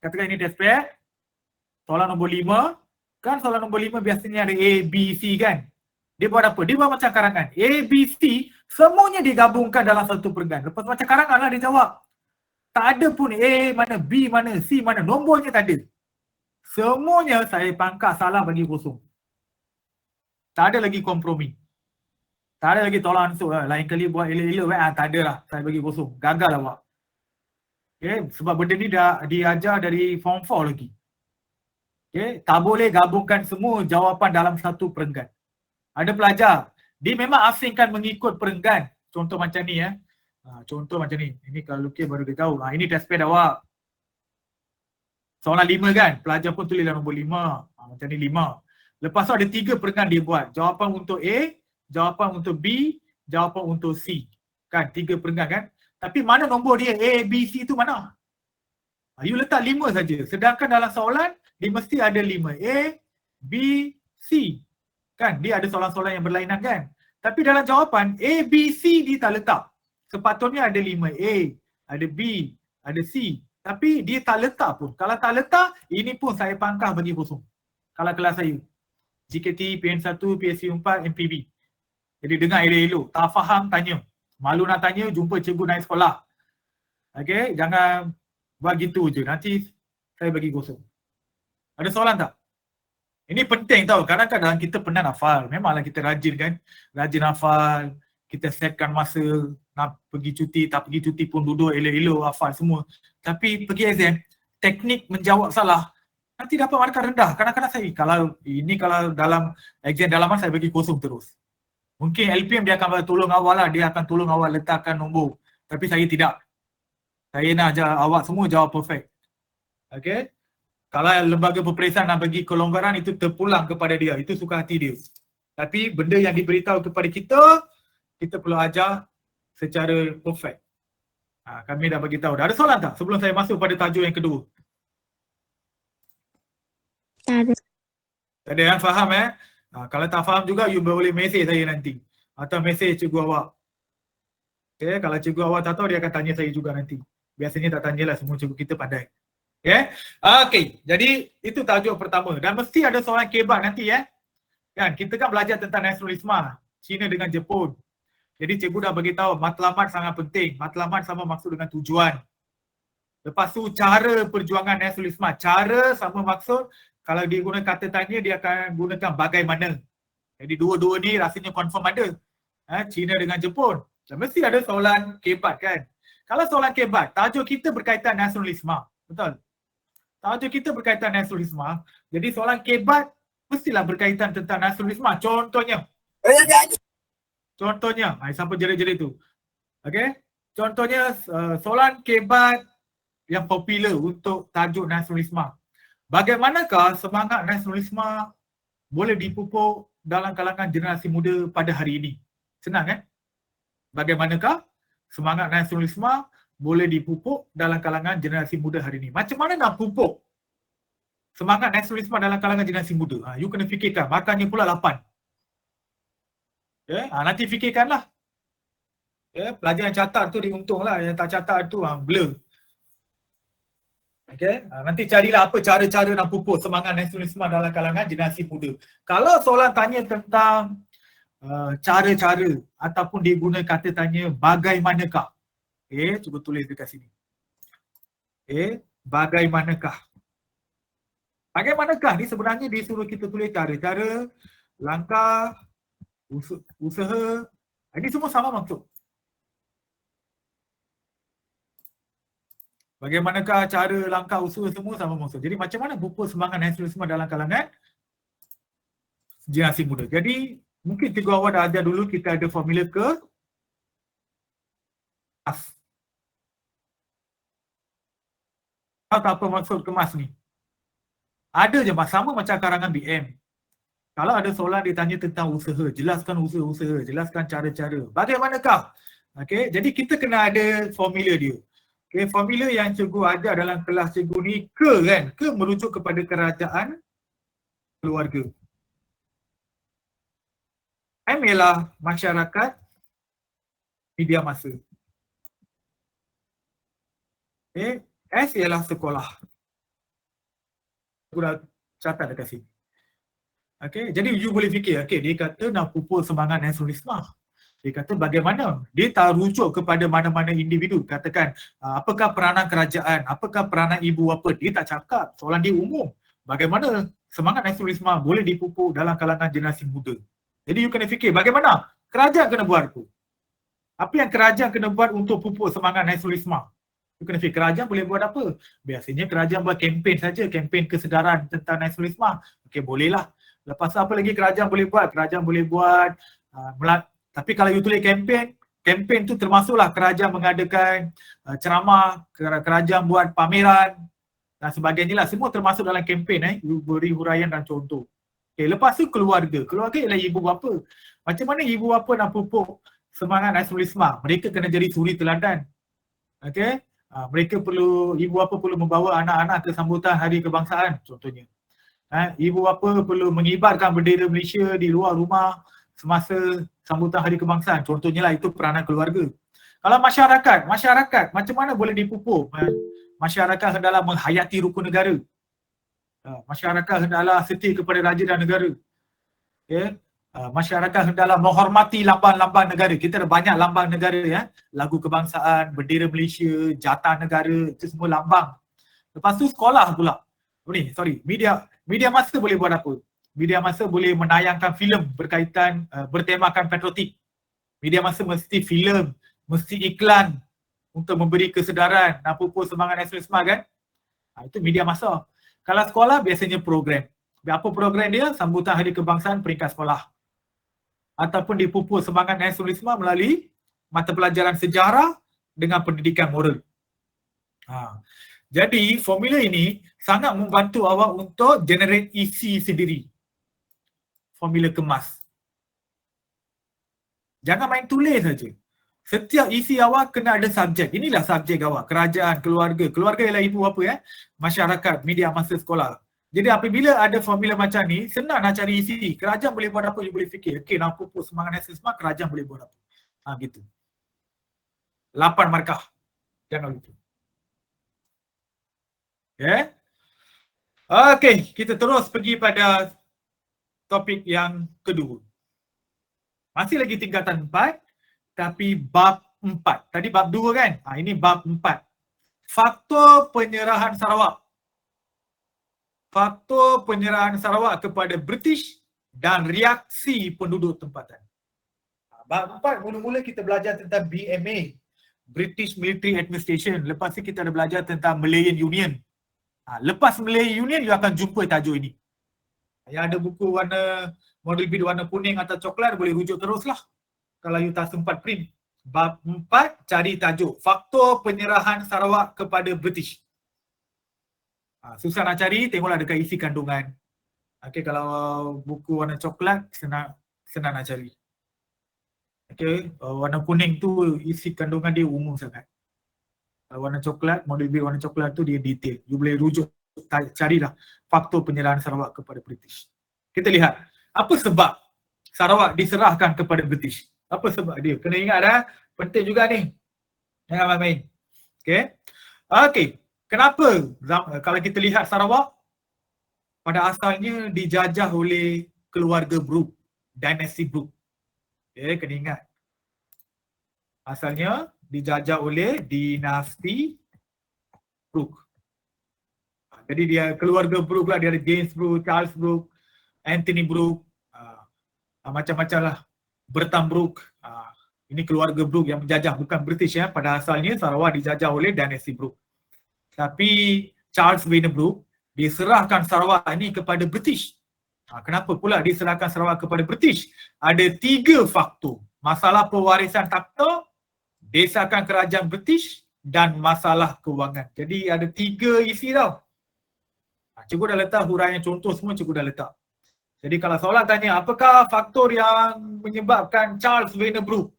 Katakan ini test pad, soalan nombor 5. Kan soalan nombor 5 biasanya ada A, B, C kan. Dia buat apa? Dia buat macam karangan. A, B, C, semuanya digabungkan dalam satu perenggan. Lepas macam karangan lah dia jawab. Tak ada pun A mana, B mana, C mana, nombornya tak ada. Semuanya saya pangkat salah bagi kosong. Tak ada lagi kompromi. Tak ada lagi tolak ansur lah. Lain kali buat elok-elok tak ada lah. Saya bagi kosong. Gagal lah awak. Okay? Sebab benda ni dah diajar dari form 4 lagi. Okay? Tak boleh gabungkan semua jawapan dalam satu perenggan. Ada pelajar, dia memang asingkan mengikut perenggan. Contoh macam ni contoh macam ni. Ini kalau lukis baru dia tahu. Ini test pad awak. Soalan 5 kan. Pelajar pun tulis nombor 5. Macam ni 5. Lepas tu ada 3 perenggan dia buat. Jawapan untuk A, jawapan untuk B, jawapan untuk C. Kan 3 perenggan kan. Tapi mana nombor dia A, B, C tu mana? You letak 5 saja. Sedangkan dalam soalan dia mesti ada 5. A, B, C. Kan dia ada soalan-soalan yang berlainan kan. Tapi dalam jawapan A, B, C dia tak letak. Sepatutnya ada 5 A, ada B, ada C. Tapi dia tak letak pun. Kalau tak letak, ini pun saya pangkah bagi kosong. Kalau kelas saya. JKT, PN1, PSC 4, MPB. Jadi dengar elok-elok. Tak faham, tanya. Malu nak tanya, jumpa cikgu naik sekolah. Okay, jangan buat gitu je. Nanti saya bagi kosong. Ada soalan tak? Ini penting tau. Kadang-kadang kita penat hafal. Memanglah kita rajin kan. Rajin hafal. Kita setkan masa nak pergi cuti, tak pergi cuti pun duduk elok-elok hafal semua. Tapi pergi exam, teknik menjawab salah. nanti dapat markah rendah. Kadang-kadang saya, kalau dalam exam dalaman saya bagi kosong terus. Mungkin LPM dia akan tolong awal lah, dia akan tolong awal letakkan nombor. Tapi saya tidak. Saya nak awak semua jawab perfect. Okay? Kalau lembaga peperiksaan nak bagi kelonggaran, itu terpulang kepada dia. Itu suka hati dia. Tapi benda yang diberitahu kepada kita perlu ajar secara perfect. Kami dah bagi tahu. Dah ada soalan tak sebelum saya masuk pada tajuk yang kedua? Tak ada. Tak ada yang faham kalau tak faham juga, you boleh mesej saya nanti. Atau mesej cikgu awak. Okay, kalau cikgu awak tak tahu, dia akan tanya saya juga nanti. Biasanya tak tanyalah, semua cikgu kita pandai. Okay, jadi itu tajuk pertama. Dan mesti ada soalan kebat nanti Kan, kita kan belajar tentang nasionalisme China dengan Jepun. Jadi cikgu dah bagi tahu matlamat sangat penting. Matlamat sama maksud dengan tujuan. Lepas tu cara perjuangan nasionalisme. Cara sama maksud, kalau dia guna kata tanya, dia akan gunakan bagaimana. Jadi dua-dua ni rasanya confirm ada. China dengan Jepun. Dan mesti ada soalan kebat kan. Kalau soalan kebat, tajuk kita berkaitan nasionalisme. Betul? Tajuk kita berkaitan nasionalisme. Jadi soalan kebat mestilah berkaitan tentang nasionalisme. Contohnya, siapa jerit-jerit tu? Okay? Contohnya soalan kebat yang popular untuk tajuk nasionalisme. Bagaimanakah semangat nasionalisme boleh dipupuk dalam kalangan generasi muda pada hari ini? Senang Bagaimanakah semangat nasionalisme boleh dipupuk dalam kalangan generasi muda hari ini? Macam mana nak pupuk semangat nasionalisme dalam kalangan generasi muda? You kena fikirkan. Makannya pula 8. Nanti fikirkanlah. Pelajar yang catat tu diuntunglah. Yang tak catat tu blur. Okay? Nanti carilah apa cara-cara nak pupuk semangat nasionalisme dalam kalangan generasi muda. Kalau soalan tanya tentang cara-cara ataupun dia guna kata tanya bagaimanakah. Cuba tulis dekat sini. Bagaimanakah. Bagaimanakah ni sebenarnya dia suruh kita tulis cara-cara, langkah, usaha. Ini semua sama maksud. Bagaimanakah cara, langkah, usaha semua sama maksud. Jadi macam mana pupuk semangat nasionalisme dalam kalangan generasi muda. Jadi mungkin cikgu awak dah ajar dulu, kita ada formula ke tak apa maksud kemas ni. Ada je sama macam karangan BM. Kalau ada soalan ditanya tentang usaha, jelaskan usaha-usaha, jelaskan cara-cara. Bagaimanakah? Okay, jadi kita kena ada formula dia. Okay, formula yang cikgu ajar dalam kelas cikgu ni ke merujuk kepada kerajaan keluarga. M ialah masyarakat media masa. S ialah sekolah. Aku dah catat dekat sini. Okay, jadi you boleh fikir, dia kata nak pupuk semangat nasionalisme. Dia kata bagaimana? Dia tak rujuk kepada mana-mana individu. Katakan, apakah peranan kerajaan? Apakah peranan ibu bapa? Dia tak cakap. Soalan dia umum. Bagaimana semangat nasionalisme boleh dipupuk dalam kalangan generasi muda? Jadi you kena fikir, bagaimana? Kerajaan kena buat apa? Apa yang kerajaan kena buat untuk pupuk semangat nasionalisme? You kena fikir, kerajaan boleh buat apa? Biasanya kerajaan buat kempen saja, kempen kesedaran tentang nasionalisme. Okey, bolehlah. Lepas tu apa lagi kerajaan boleh buat? Kerajaan boleh buat tapi kalau you tulis kempen tu termasuklah kerajaan mengadakan ceramah, kerajaan buat pameran dan sebagainya lah. Semua termasuk dalam kempen. You beri huraian dan contoh. Okay, lepas tu keluarga. Keluarga ialah ibu bapa. Macam mana ibu bapa nak pupuk semangat nasionalisme? Mereka kena jadi suri teladan. Okay? Mereka perlu, ibu bapa perlu membawa anak-anak ke sambutan Hari Kebangsaan contohnya. Ibu bapa perlu mengibarkan bendera Malaysia di luar rumah semasa sambutan Hari Kebangsaan. Contohnya lah, itu peranan keluarga. Kalau masyarakat macam mana boleh dipupuk? Masyarakat hendaklah menghayati rukun negara. Masyarakat hendaklah setia kepada raja dan negara. Masyarakat hendaklah menghormati lambang-lambang negara. Kita ada banyak lambang negara lagu kebangsaan, bendera Malaysia, jatah negara, itu semua lambang. Lepas tu sekolah pula. Media masa boleh buat apa? Media masa boleh menayangkan filem berkaitan bertemakan patriotik. Media masa mesti filem, mesti iklan untuk memberi kesedaran dan pupuk semangat nasionalisme kan? Itu media masa. Kalau sekolah biasanya program. Apa program dia? Sambutan Hari Kebangsaan peringkat sekolah. Ataupun dipupuk semangat nasionalisme melalui mata pelajaran sejarah dengan pendidikan moral. Jadi formula ini sangat membantu awak untuk generate isi sendiri. Formula kemas. Jangan main tulis saja. Setiap isi awak kena ada subjek. Inilah subjek awak. Kerajaan, keluarga. Keluarga ialah ibu bapa masyarakat, media masa sekolah. Jadi apabila ada formula macam ni, senang nak cari isi. Kerajaan boleh buat apa, you boleh fikir. Okey, nak pupuk semangat nasionalisme, kerajaan boleh buat apa. Gitu. 8 markah. Jangan lupa. Okey, kita terus pergi pada topik yang kedua. Masih lagi tingkatan 4, tapi bab 4. Tadi bab 2 kan? Ini bab 4. Faktor penyerahan Sarawak. Faktor penyerahan Sarawak kepada British dan reaksi penduduk tempatan. Bab 4 mula-mula kita belajar tentang BMA, British Military Administration. Lepas tu kita ada belajar tentang Malayan Union. Lepas Malayan Union, you akan jumpa tajuk ini. Yang ada buku warna model bid warna kuning atau coklat boleh rujuk teruslah. Kalau you tak sempat print. Bab 4 cari tajuk faktor penyerahan Sarawak kepada British. Susah nak cari, tengoklah dekat isi kandungan. Okey, kalau buku warna coklat senang nak cari. Okey, warna kuning tu isi kandungan dia umum sangat. Warna coklat, model B warna coklat tu dia detail. You boleh rujuk, carilah faktor penyerahan Sarawak kepada British. Kita lihat, apa sebab Sarawak diserahkan kepada British? Apa sebab dia? Kena ingat penting juga ni. Jangan main-main. Okey. Kenapa kalau kita lihat Sarawak pada asalnya dijajah oleh keluarga Brooke, dinasti Brooke. Kena ingat. Asalnya dijajah oleh dinasti Brooke. Jadi dia keluarga Brooke lah, dia ada James Brooke, Charles Brooke, Anthony Brooke, macam-macam lah. Bertam Brooke. Ini keluarga Brooke yang menjajah, bukan British Pada asalnya Sarawak dijajah oleh dinasti Brooke. Tapi Charles Wainer Brooke diserahkan Sarawak ini kepada British. Kenapa pula diserahkan Sarawak kepada British? Ada 3 faktor. Masalah pewarisan takhta, desakan kerajaan British dan masalah kewangan. Jadi ada 3 isi tau. Cikgu dah letak huraian contoh semua, cikgu dah letak. Jadi kalau soalan tanya, apakah faktor yang menyebabkan Charles Wainer Brooke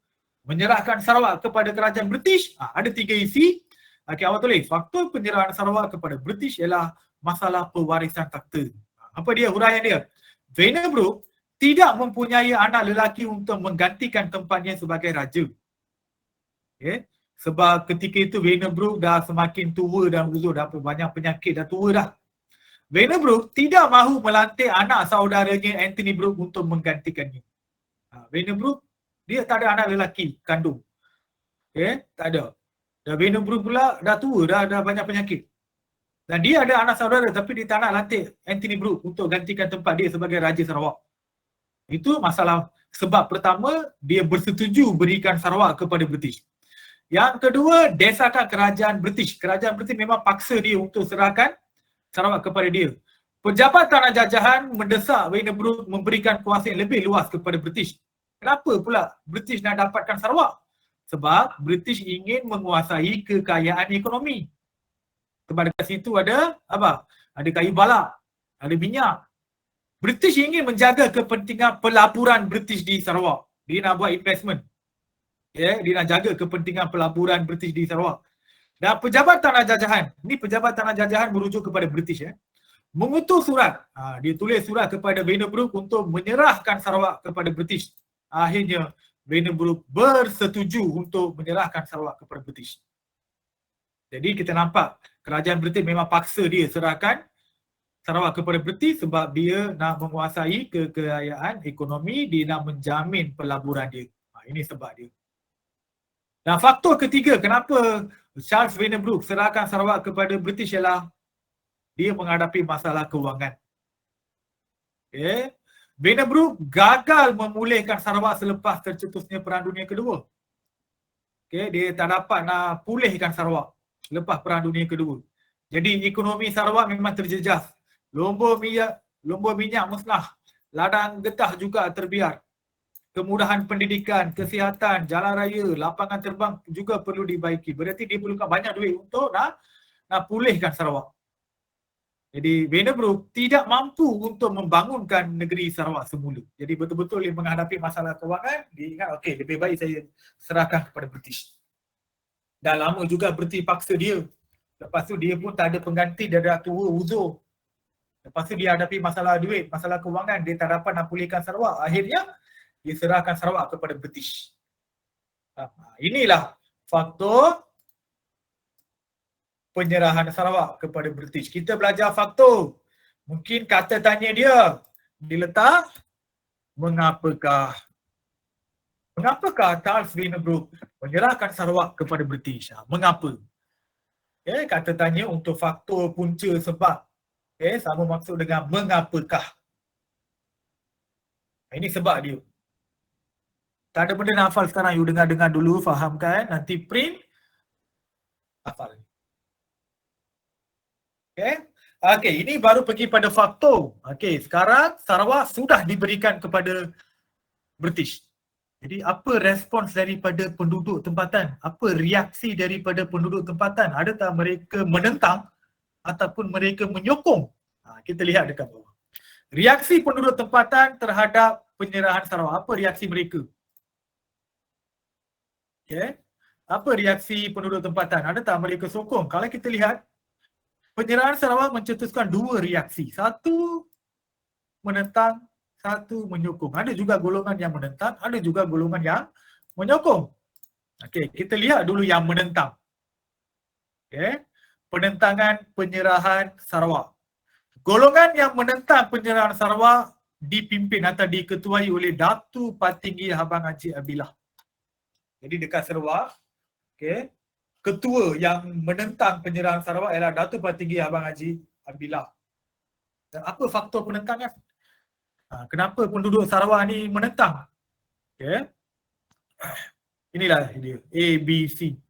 menyerahkan Sarawak kepada kerajaan British? Ada 3 isi. Okey, awak tulis. Faktor penyerahan Sarawak kepada British ialah masalah pewarisan takhta. Apa dia huraian dia? Wainer Brooke tidak mempunyai anak lelaki untuk menggantikan tempatnya sebagai raja. Sebab ketika itu Wainer Brooke dah semakin tua dan uzur, dah banyak penyakit, dah tua dah. Wainer Brooke tidak mahu melantik anak saudaranya Anthony Brooke untuk menggantikannya. Wainer Brooke, dia tak ada anak lelaki kandung. Tak ada. Dan Wainer Brooke pula dah tua, dah banyak penyakit. Dan dia ada anak saudara tapi dia tak nak lantik Anthony Brooke untuk gantikan tempat dia sebagai Raja Sarawak. Itu masalah sebab pertama, dia bersetuju berikan Sarawak kepada British. Yang kedua, desakan kerajaan British. Kerajaan British memang paksa dia untuk serahkan Sarawak kepada dia. Pejabat tanah jajahan mendesak Wainer Brooke memberikan kuasa yang lebih luas kepada British. Kenapa pula British nak dapatkan Sarawak? Sebab British ingin menguasai kekayaan ekonomi. Sebab dekat situ ada apa? Ada kayu balak, ada minyak. British ingin menjaga kepentingan pelaburan British di Sarawak. Dia nak buat investment. Dia nak jaga kepentingan pelaburan British di Sarawak. Dan pejabat tanah jajahan, ni pejabat tanah jajahan merujuk kepada British mengutus surat. Dia tulis surat kepada Wainer Brooke untuk menyerahkan Sarawak kepada British. Akhirnya Wainer Brooke bersetuju untuk menyerahkan Sarawak kepada British. Jadi kita nampak kerajaan British memang paksa dia serahkan Sarawak kepada British sebab dia nak menguasai kekayaan ekonomi, dia nak menjamin pelaburan dia. Ini sebab dia. Dan faktor ketiga kenapa Charles Wainer Brooke serahkan Sarawak kepada British ialah dia menghadapi masalah kewangan. Wainer Brooke gagal memulihkan Sarawak selepas tercetusnya Perang Dunia Kedua. Dia tak dapat nak pulihkan Sarawak lepas Perang Dunia Kedua. Jadi ekonomi Sarawak memang terjejas. Lumbur minyak musnah. Ladang getah juga terbiar. Kemudahan pendidikan, kesihatan, jalan raya, lapangan terbang juga perlu dibaiki. Berarti dia perlukan banyak duit untuk nak pulihkan Sarawak. Jadi Banner Group tidak mampu untuk membangunkan negeri Sarawak semula. Jadi betul-betul dia menghadapi masalah kewangan, dia ingat okey, lebih baik saya serahkan kepada British. Dah lama juga British paksa dia. Lepas tu dia pun tak ada pengganti dari tua uzur. Lepas tu dia hadapi masalah duit, masalah kewangan, dia tak dapat nak pulihkan Sarawak. Akhirnya dia serahkan Sarawak kepada British. Inilah faktor penyerahan Sarawak kepada British. Kita belajar faktor. Mungkin kata tanya dia diletak mengapakah Charles Banner Group menyerahkan Sarawak kepada British? Mengapa? Kata tanya untuk faktor punca sebab. Sama maksud dengan mengapakah. Ini sebab dia. Tak ada benda nak hafal sekarang. You dengar-dengar dulu, fahamkan. Nanti print, hafal. Okey, ini baru pergi pada faktor. Okey, sekarang Sarawak sudah diberikan kepada British. Jadi apa respons daripada penduduk tempatan? Apa reaksi daripada penduduk tempatan? Adakah mereka menentang ataupun mereka menyokong? Kita lihat dekat bawah. Reaksi penduduk tempatan terhadap penyerahan Sarawak. Apa reaksi mereka? Apa reaksi penduduk tempatan? Adakah mereka sokong? Kalau kita lihat, penyerahan Sarawak mencetuskan dua reaksi. Satu menentang, satu menyokong. Ada juga golongan yang menentang, ada juga golongan yang menyokong. Okey, kita lihat dulu yang menentang. Penentangan penyerahan Sarawak. Golongan yang menentang penyerahan Sarawak dipimpin atau diketuai oleh Datu Patinggi Habang Haji Abdillah. Jadi dekat Sarawak, ketua yang menentang penyerahan Sarawak ialah Datu Patinggi Habang Haji Abdillah. Dan apa faktor penentangan? Kenapa penduduk Sarawak ni menentang? Inilah dia, A, B, C.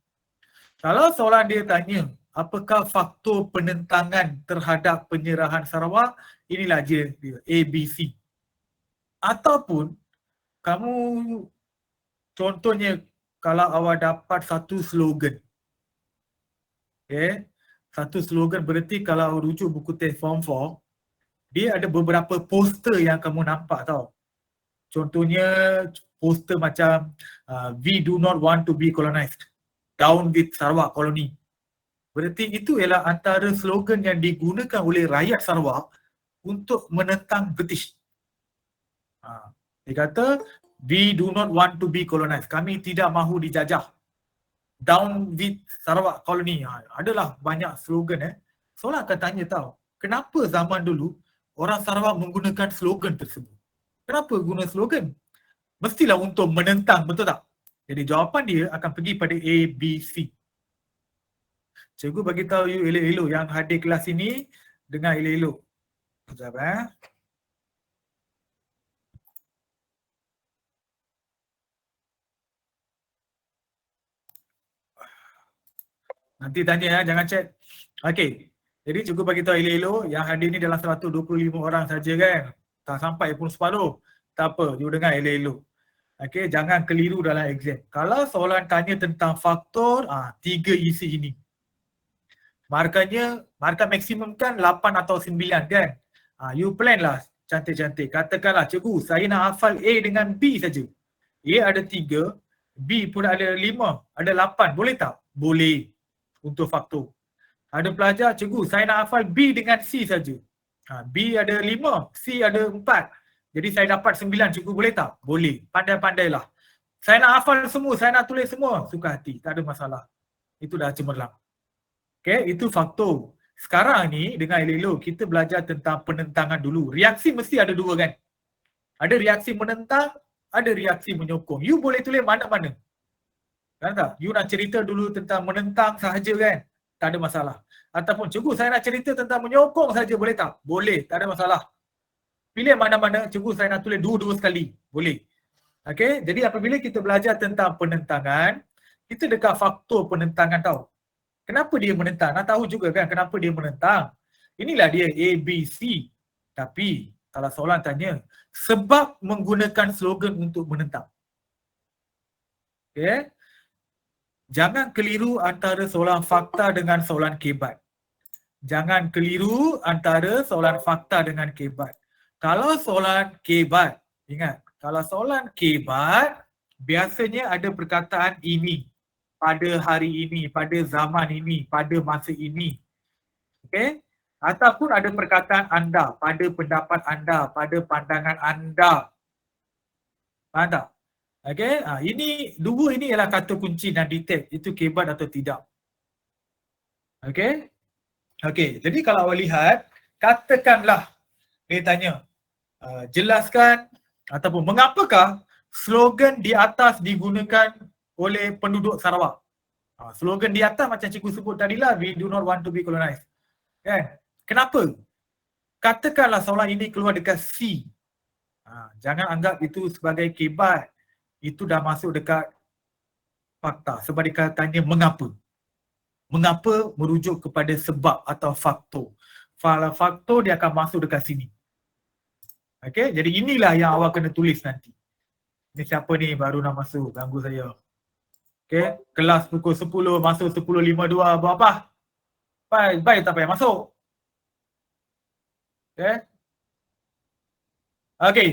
Kalau soalan dia tanya, apakah faktor penentangan terhadap penyerahan Sarawak? Inilah dia, A, B, C. Ataupun, kamu contohnya, kalau awak dapat satu slogan. Satu slogan berarti kalau rujuk buku teks form 4, dia ada beberapa poster yang kamu nampak tau. Contohnya poster macam we do not want to be colonized. Down with Sarawak colony. Berarti itu ialah antara slogan yang digunakan oleh rakyat Sarawak untuk menentang British. Dia kata we do not want to be colonized. Kami tidak mahu dijajah. Down with Sarawak colony. Adalah banyak slogan. Soalan akan tanya tau, kenapa zaman dulu orang Sarawak menggunakan slogan tersebut? Kenapa guna slogan? Mestilah untuk menentang, betul tak? Jadi jawapan dia akan pergi pada A, B, C. Cikgu bagi tahu you elok-elok yang hadir kelas ini, dengar elok-elok. Sekejap Nanti tanya jangan chat. Okey. Jadi cikgu bagi tahu elok-elok yang hadir ni dalam 125 orang saja kan. Tak sampai pun separuh. Tak apa, you dengar elok-elok. Okey, jangan keliru dalam exam. Kalau soalan tanya tentang faktor, 3 isi ini. Markah maksimum kan 8 atau 9 kan. You plan lah cantik-cantik. Katakanlah cikgu, saya nak hafal A dengan B saja. A ada 3, B pun ada 5, ada 8. Boleh tak? Boleh. Untuk faktor. Ada pelajar, cikgu, saya nak hafal B dengan C saja. B ada 5, C ada 4. Jadi saya dapat 9, cikgu boleh tak? Boleh. Pandai-pandailah. Saya nak hafal semua, saya nak tulis semua. Suka hati, tak ada masalah. Itu dah cemerlang. Itu faktor. Sekarang ni, dengan elok-elok, kita belajar tentang penentangan dulu. Reaksi mesti ada dua kan? Ada reaksi menentang, ada reaksi menyokong. You boleh tulis mana-mana. Kan tak? You nak cerita dulu tentang menentang sahaja kan? Tak ada masalah. Ataupun, cikgu saya nak cerita tentang menyokong saja, boleh tak? Boleh, tak ada masalah. Pilih mana-mana, cikgu saya nak tulis dua-dua sekali. Boleh. Jadi apabila kita belajar tentang penentangan, kita dekat faktor penentangan tau. Kenapa dia menentang? Nak tahu juga kan kenapa dia menentang? Inilah dia A, B, C. Tapi kalau soalan tanya, sebab menggunakan slogan untuk menentang. Okay? Jangan keliru antara soalan fakta dengan soalan kebat. Jangan keliru antara soalan fakta dengan kebat. Kalau soalan kebat, ingat, kalau soalan kebat, biasanya ada perkataan ini, pada hari ini, pada zaman ini, pada masa ini. Okey? Ataupun ada perkataan anda, pada pendapat anda, pada pandangan anda. Faham tak? Okey? Ini, dua ini ialah kata kunci dan detect, itu kebat atau tidak. Okey? Okey, jadi kalau awak lihat, katakanlah dia tanya, jelaskan ataupun mengapakah slogan di atas digunakan oleh penduduk Sarawak. Slogan di atas macam cikgu sebut tadilah, we do not want to be colonized. Kan? Kenapa? Katakanlah soalan ini keluar dekat C. Jangan anggap itu sebagai kebat. Itu dah masuk dekat fakta. Sebab dia tanya mengapa. Mengapa merujuk kepada sebab atau faktor. Kalau faktor dia akan masuk dekat sini. Okey, jadi inilah yang awak kena tulis nanti. Ni siapa ni baru nak masuk, ganggu saya. Okey, kelas pukul 10 masuk 10.52 buat apa? Baik tak payah masuk. Okey. Okey.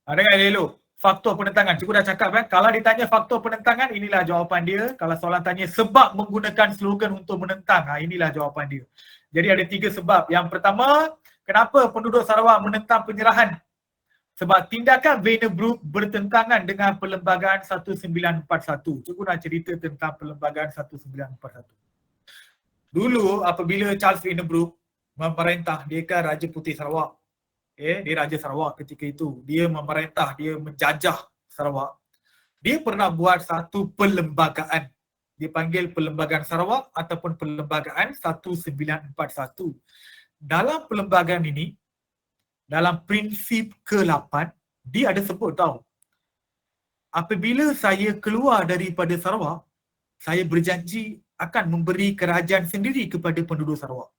Dengar elok. Faktor penentangan. Cikgu dah cakap kan, kalau ditanya faktor penentangan, inilah jawapan dia. Kalau soalan tanya sebab menggunakan slogan untuk menentang, inilah jawapan dia. Jadi ada 3 sebab. Yang pertama, kenapa penduduk Sarawak menentang penyerahan? Sebab tindakan Vandenbroek bertentangan dengan Perlembagaan 1941. Cikgu nak cerita tentang Perlembagaan 1941. Dulu apabila Charles Vandenbroek memerintah, dia kan Raja Putih Sarawak. Dia Raja Sarawak ketika itu. Dia memerintah, dia menjajah Sarawak. Dia pernah buat satu perlembagaan. Dia panggil Perlembagaan Sarawak ataupun Perlembagaan 1941. Dalam perlembagaan ini, dalam prinsip ke-8, dia ada sebut tau. Apabila saya keluar daripada Sarawak, saya berjanji akan memberi kerajaan sendiri kepada penduduk Sarawak.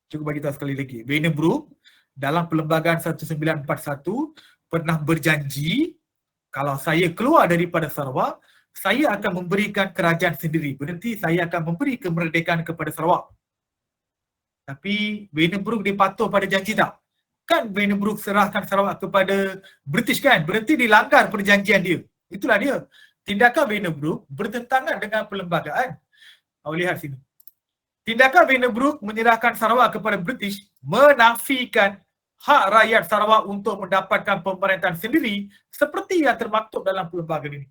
Cuba bagi tahu sekali lagi. Vandenbroek dalam Perlembagaan 1941 pernah berjanji kalau saya keluar daripada Sarawak, saya akan memberikan kerajaan sendiri. Berarti saya akan memberi kemerdekaan kepada Sarawak. Tapi Vandenbroek dia patuh pada janji tak? Kan Vandenbroek serahkan Sarawak kepada British kan? Berarti dilanggar perjanjian dia. Itulah dia. Tindakan Vandenbroek bertentangan dengan perlembagaan. Awak lihat sini. Tindakan Vandenbroek menyerahkan Sarawak kepada British menafikan hak rakyat Sarawak untuk mendapatkan pemerintahan sendiri seperti yang termaktub dalam perlembagaan ini.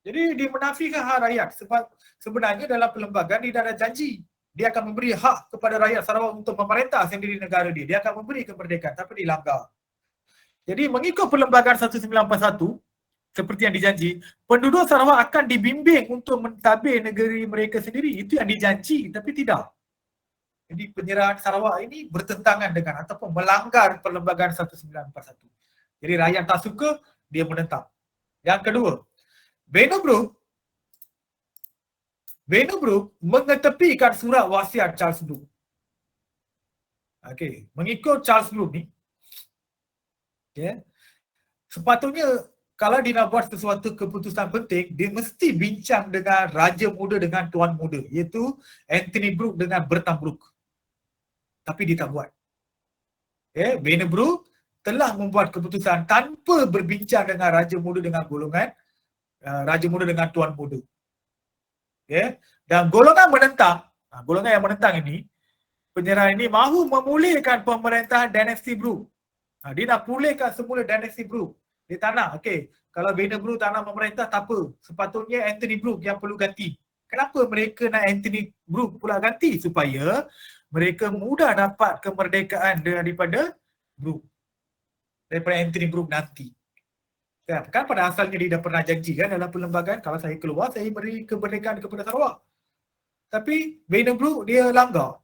Jadi dia menafikan hak rakyat sebab sebenarnya dalam perlembagaan dia dah ada janji. Dia akan memberi hak kepada rakyat Sarawak untuk memerintah sendiri negara dia. Dia akan memberi kemerdekaan tapi dilanggar. Jadi mengikut Perlembagaan 1941, seperti yang dijanji, penduduk Sarawak akan dibimbing untuk mentadbir negeri mereka sendiri. Itu yang dijanji tapi tidak. Jadi penyerahan Sarawak ini bertentangan dengan ataupun melanggar Perlembagaan 1941. Jadi rakyat tak suka, dia menentang. Yang kedua, Vandenbroek mengetepikan surat wasiat Charles Brook. Okey, mengikut Charles Brook ni, sepatutnya kalau dia nak buat sesuatu keputusan penting, dia mesti bincang dengan Raja Muda dengan Tuan Muda, iaitu Anthony Brooke dengan Bertram Brooke. Tapi dia tak buat. Vandenbroek telah membuat keputusan tanpa berbincang dengan Raja Muda dengan golongan Raja Muda dengan Tuan Muda. Dan golongan menentang, golongan yang menentang ini, penyerahan ini mahu memulihkan pemerintahan dinasti Brooke. Dia nak pulihkan semula dinasti Brooke. Dia tak nak, kalau Vandenbroek tak nak memerintah, tak apa. Sepatutnya Anthony Brooke yang perlu ganti. Kenapa mereka nak Anthony Brooke pula ganti? Supaya mereka mudah dapat kemerdekaan daripada Brooke. Daripada Anthony Brooke nanti. Kan pada asalnya dia dah pernah janji kan dalam perlembagaan, kalau saya keluar, saya beri kemerdekaan kepada Sarawak. Tapi Vandenbroek dia langgar.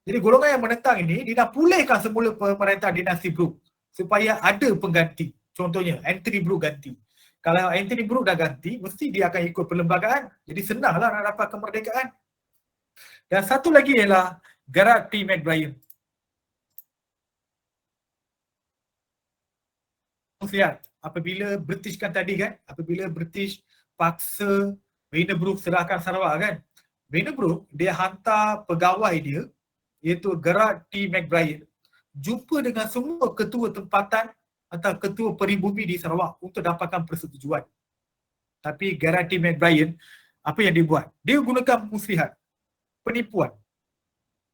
Jadi golongan yang menentang ini, dia nak pulihkan semula pemerintahan dinasti Brooke supaya ada pengganti. Contohnya, Anthony Brooke ganti. Kalau Anthony Brooke dah ganti, mesti dia akan ikut perlembagaan. Jadi senanglah nak dapat kemerdekaan. Dan satu lagi ialah Gerard T. McBrien. Lihat, apabila British kan tadi kan, apabila British paksa Beaverbrook serahkan Sarawak kan, Beaverbrook dia hantar pegawai dia iaitu Gerard T. McBrien jumpa dengan semua ketua tempatan atau ketua peribumi di Sarawak untuk dapatkan persetujuan. Tapi Gerard T. McBrien, apa yang dia buat? Dia gunakan muslihat, penipuan.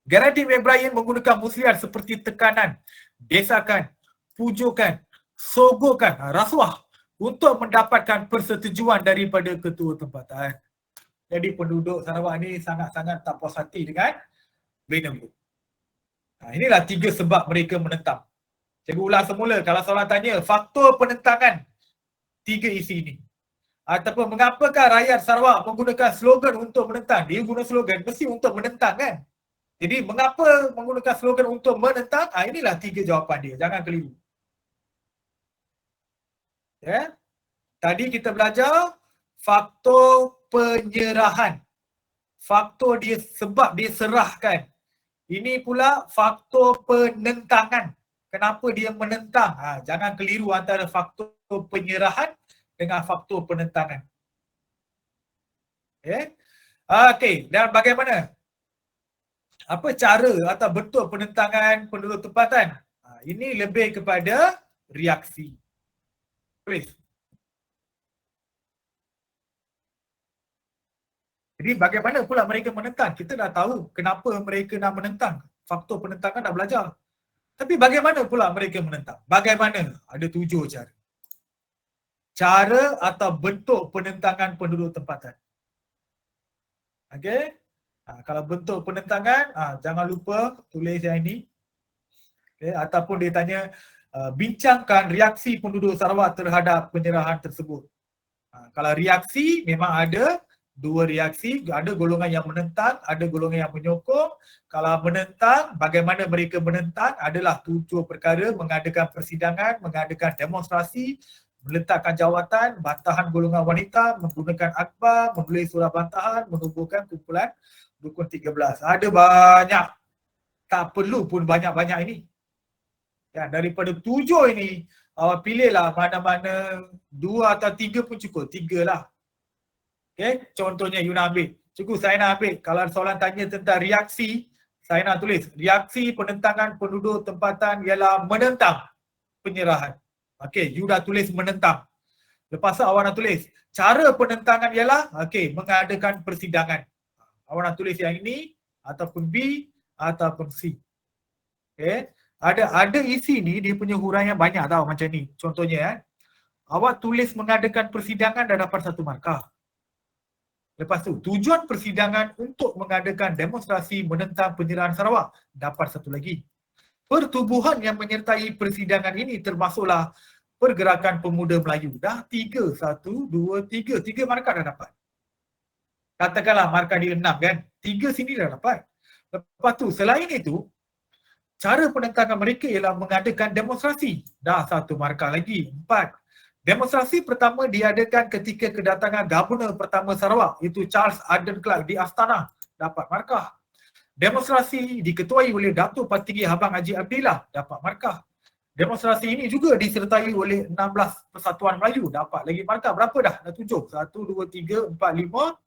Gerard T. McBrien menggunakan muslihat seperti tekanan, desakan, pujukan, sogokan, rasuah untuk mendapatkan persetujuan daripada ketua tempatan. Jadi penduduk Sarawak ni sangat-sangat tak puas hati dengan Beaverbrook. Inilah 3 sebab mereka menentang. Cikgu ulang semula, kalau soalan tanya faktor penentangan 3 isi ini. Ataupun mengapakah rakyat Sarawak menggunakan slogan untuk menentang? Dia guna slogan mesti untuk menentang kan? Jadi mengapa menggunakan slogan untuk menentang? Inilah 3 jawapan dia, jangan keliru. Ya. Tadi kita belajar faktor penyerahan. Faktor dia sebab dia serahkan. Ini pula faktor penentangan. Kenapa dia menentang? Jangan keliru antara faktor penyerahan dengan faktor penentangan. Okay. Okey, dan bagaimana? Apa cara atau bentuk penentangan penduduk tempatan? Ini lebih kepada reaksi. Please. Jadi bagaimana pula mereka menentang? Kita dah tahu kenapa mereka nak menentang. Faktor penentangan dah belajar. Tapi bagaimana pula mereka menentang? Bagaimana? Ada 7 cara. Cara atau bentuk penentangan penduduk tempatan. Okey? Kalau bentuk penentangan, jangan lupa tulis yang ini. Okay? Ataupun dia tanya, bincangkan reaksi penduduk Sarawak terhadap penyerahan tersebut. Kalau reaksi, memang ada 2 reaksi, ada golongan yang menentang, ada golongan yang menyokong. Kalau menentang, bagaimana mereka menentang adalah 7 perkara: mengadakan persidangan, mengadakan demonstrasi, meletakkan jawatan, bantahan golongan wanita, menggunakan akhbar, menulis surat bantahan, menubuhkan kumpulan dukun 13. Ada banyak. Tak perlu pun banyak-banyak ini. Ya, daripada 7 ini, awak pilihlah mana-mana 2 atau 3 pun cukup. 3 lah. Okay, contohnya you nak ambil. Cikgu saya nak ambil, kalau soalan tanya tentang reaksi, saya nak tulis reaksi penentangan penduduk tempatan ialah menentang penyerahan. Okay, you dah tulis menentang. Lepas tu awak nak tulis cara penentangan ialah mengadakan persidangan. Awak nak tulis yang ini ataupun B ataupun C. Okay, ada isi ni dia punya huraian banyak tau macam ni. Contohnya awak tulis mengadakan persidangan dah dapat 1 markah. Lepas tu, tujuan persidangan untuk mengadakan demonstrasi menentang penyerahan Sarawak, dapat 1 lagi. Pertubuhan yang menyertai persidangan ini termasuklah Pergerakan Pemuda Melayu. Dah 3, 1, 2, 3. 3 markah dah dapat. Katakanlah markah dia 6 kan. 3 sini dah dapat. Lepas tu, selain itu, cara penentangan mereka ialah mengadakan demonstrasi. Dah 1 markah lagi, 4. Demonstrasi pertama diadakan ketika kedatangan Governor pertama Sarawak, iaitu Charles Aden Clark di Astana, dapat markah. Demonstrasi diketuai oleh Datuk Patinggi Habang Haji Abdillah, dapat markah. Demonstrasi ini juga disertai oleh 16 Persatuan Melayu, dapat lagi markah. Berapa dah? Dah 7. 1, 2, 3, 4, 5,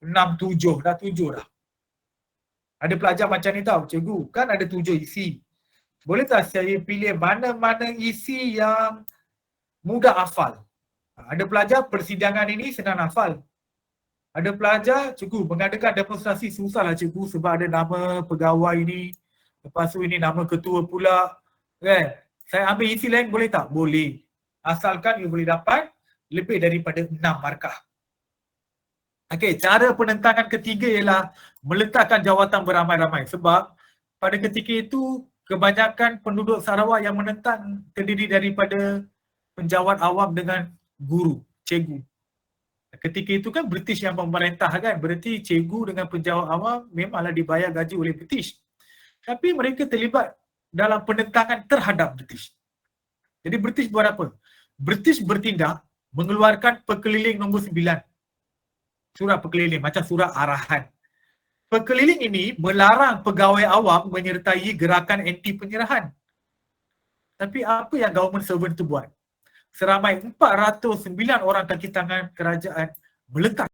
6, 7. Dah 7 dah. Ada pelajar macam ni tahu, cikgu, kan ada 7 isi. Boleh tak saya pilih mana-mana isi yang mudah hafal? Ada pelajar persidangan ini senang hafal. Ada pelajar, cikgu, mengadakan demonstrasi susahlah cikgu sebab ada nama pegawai ini. Lepas tu ini nama ketua pula. Kan? Saya ambil isi lain boleh tak? Boleh. Asalkan you boleh dapat lebih daripada 6 markah. Okey, cara penentangan ketiga ialah meletakkan jawatan beramai-ramai. Sebab pada ketika itu kebanyakan penduduk Sarawak yang menentang terdiri daripada penjawat awam dengan guru, cikgu. Ketika itu kan British yang memerintah kan, berarti cikgu dengan penjawat awam memanglah dibayar gaji oleh British. Tapi mereka terlibat dalam penentangan terhadap British. Jadi British buat apa? British bertindak mengeluarkan Pekeliling nombor 9. Surat Pekeliling, macam surat arahan. Pekeliling ini melarang pegawai awam menyertai gerakan anti penyerahan. Tapi apa yang government servant tu buat? Seramai 409 orang kaki tangan kerajaan melekat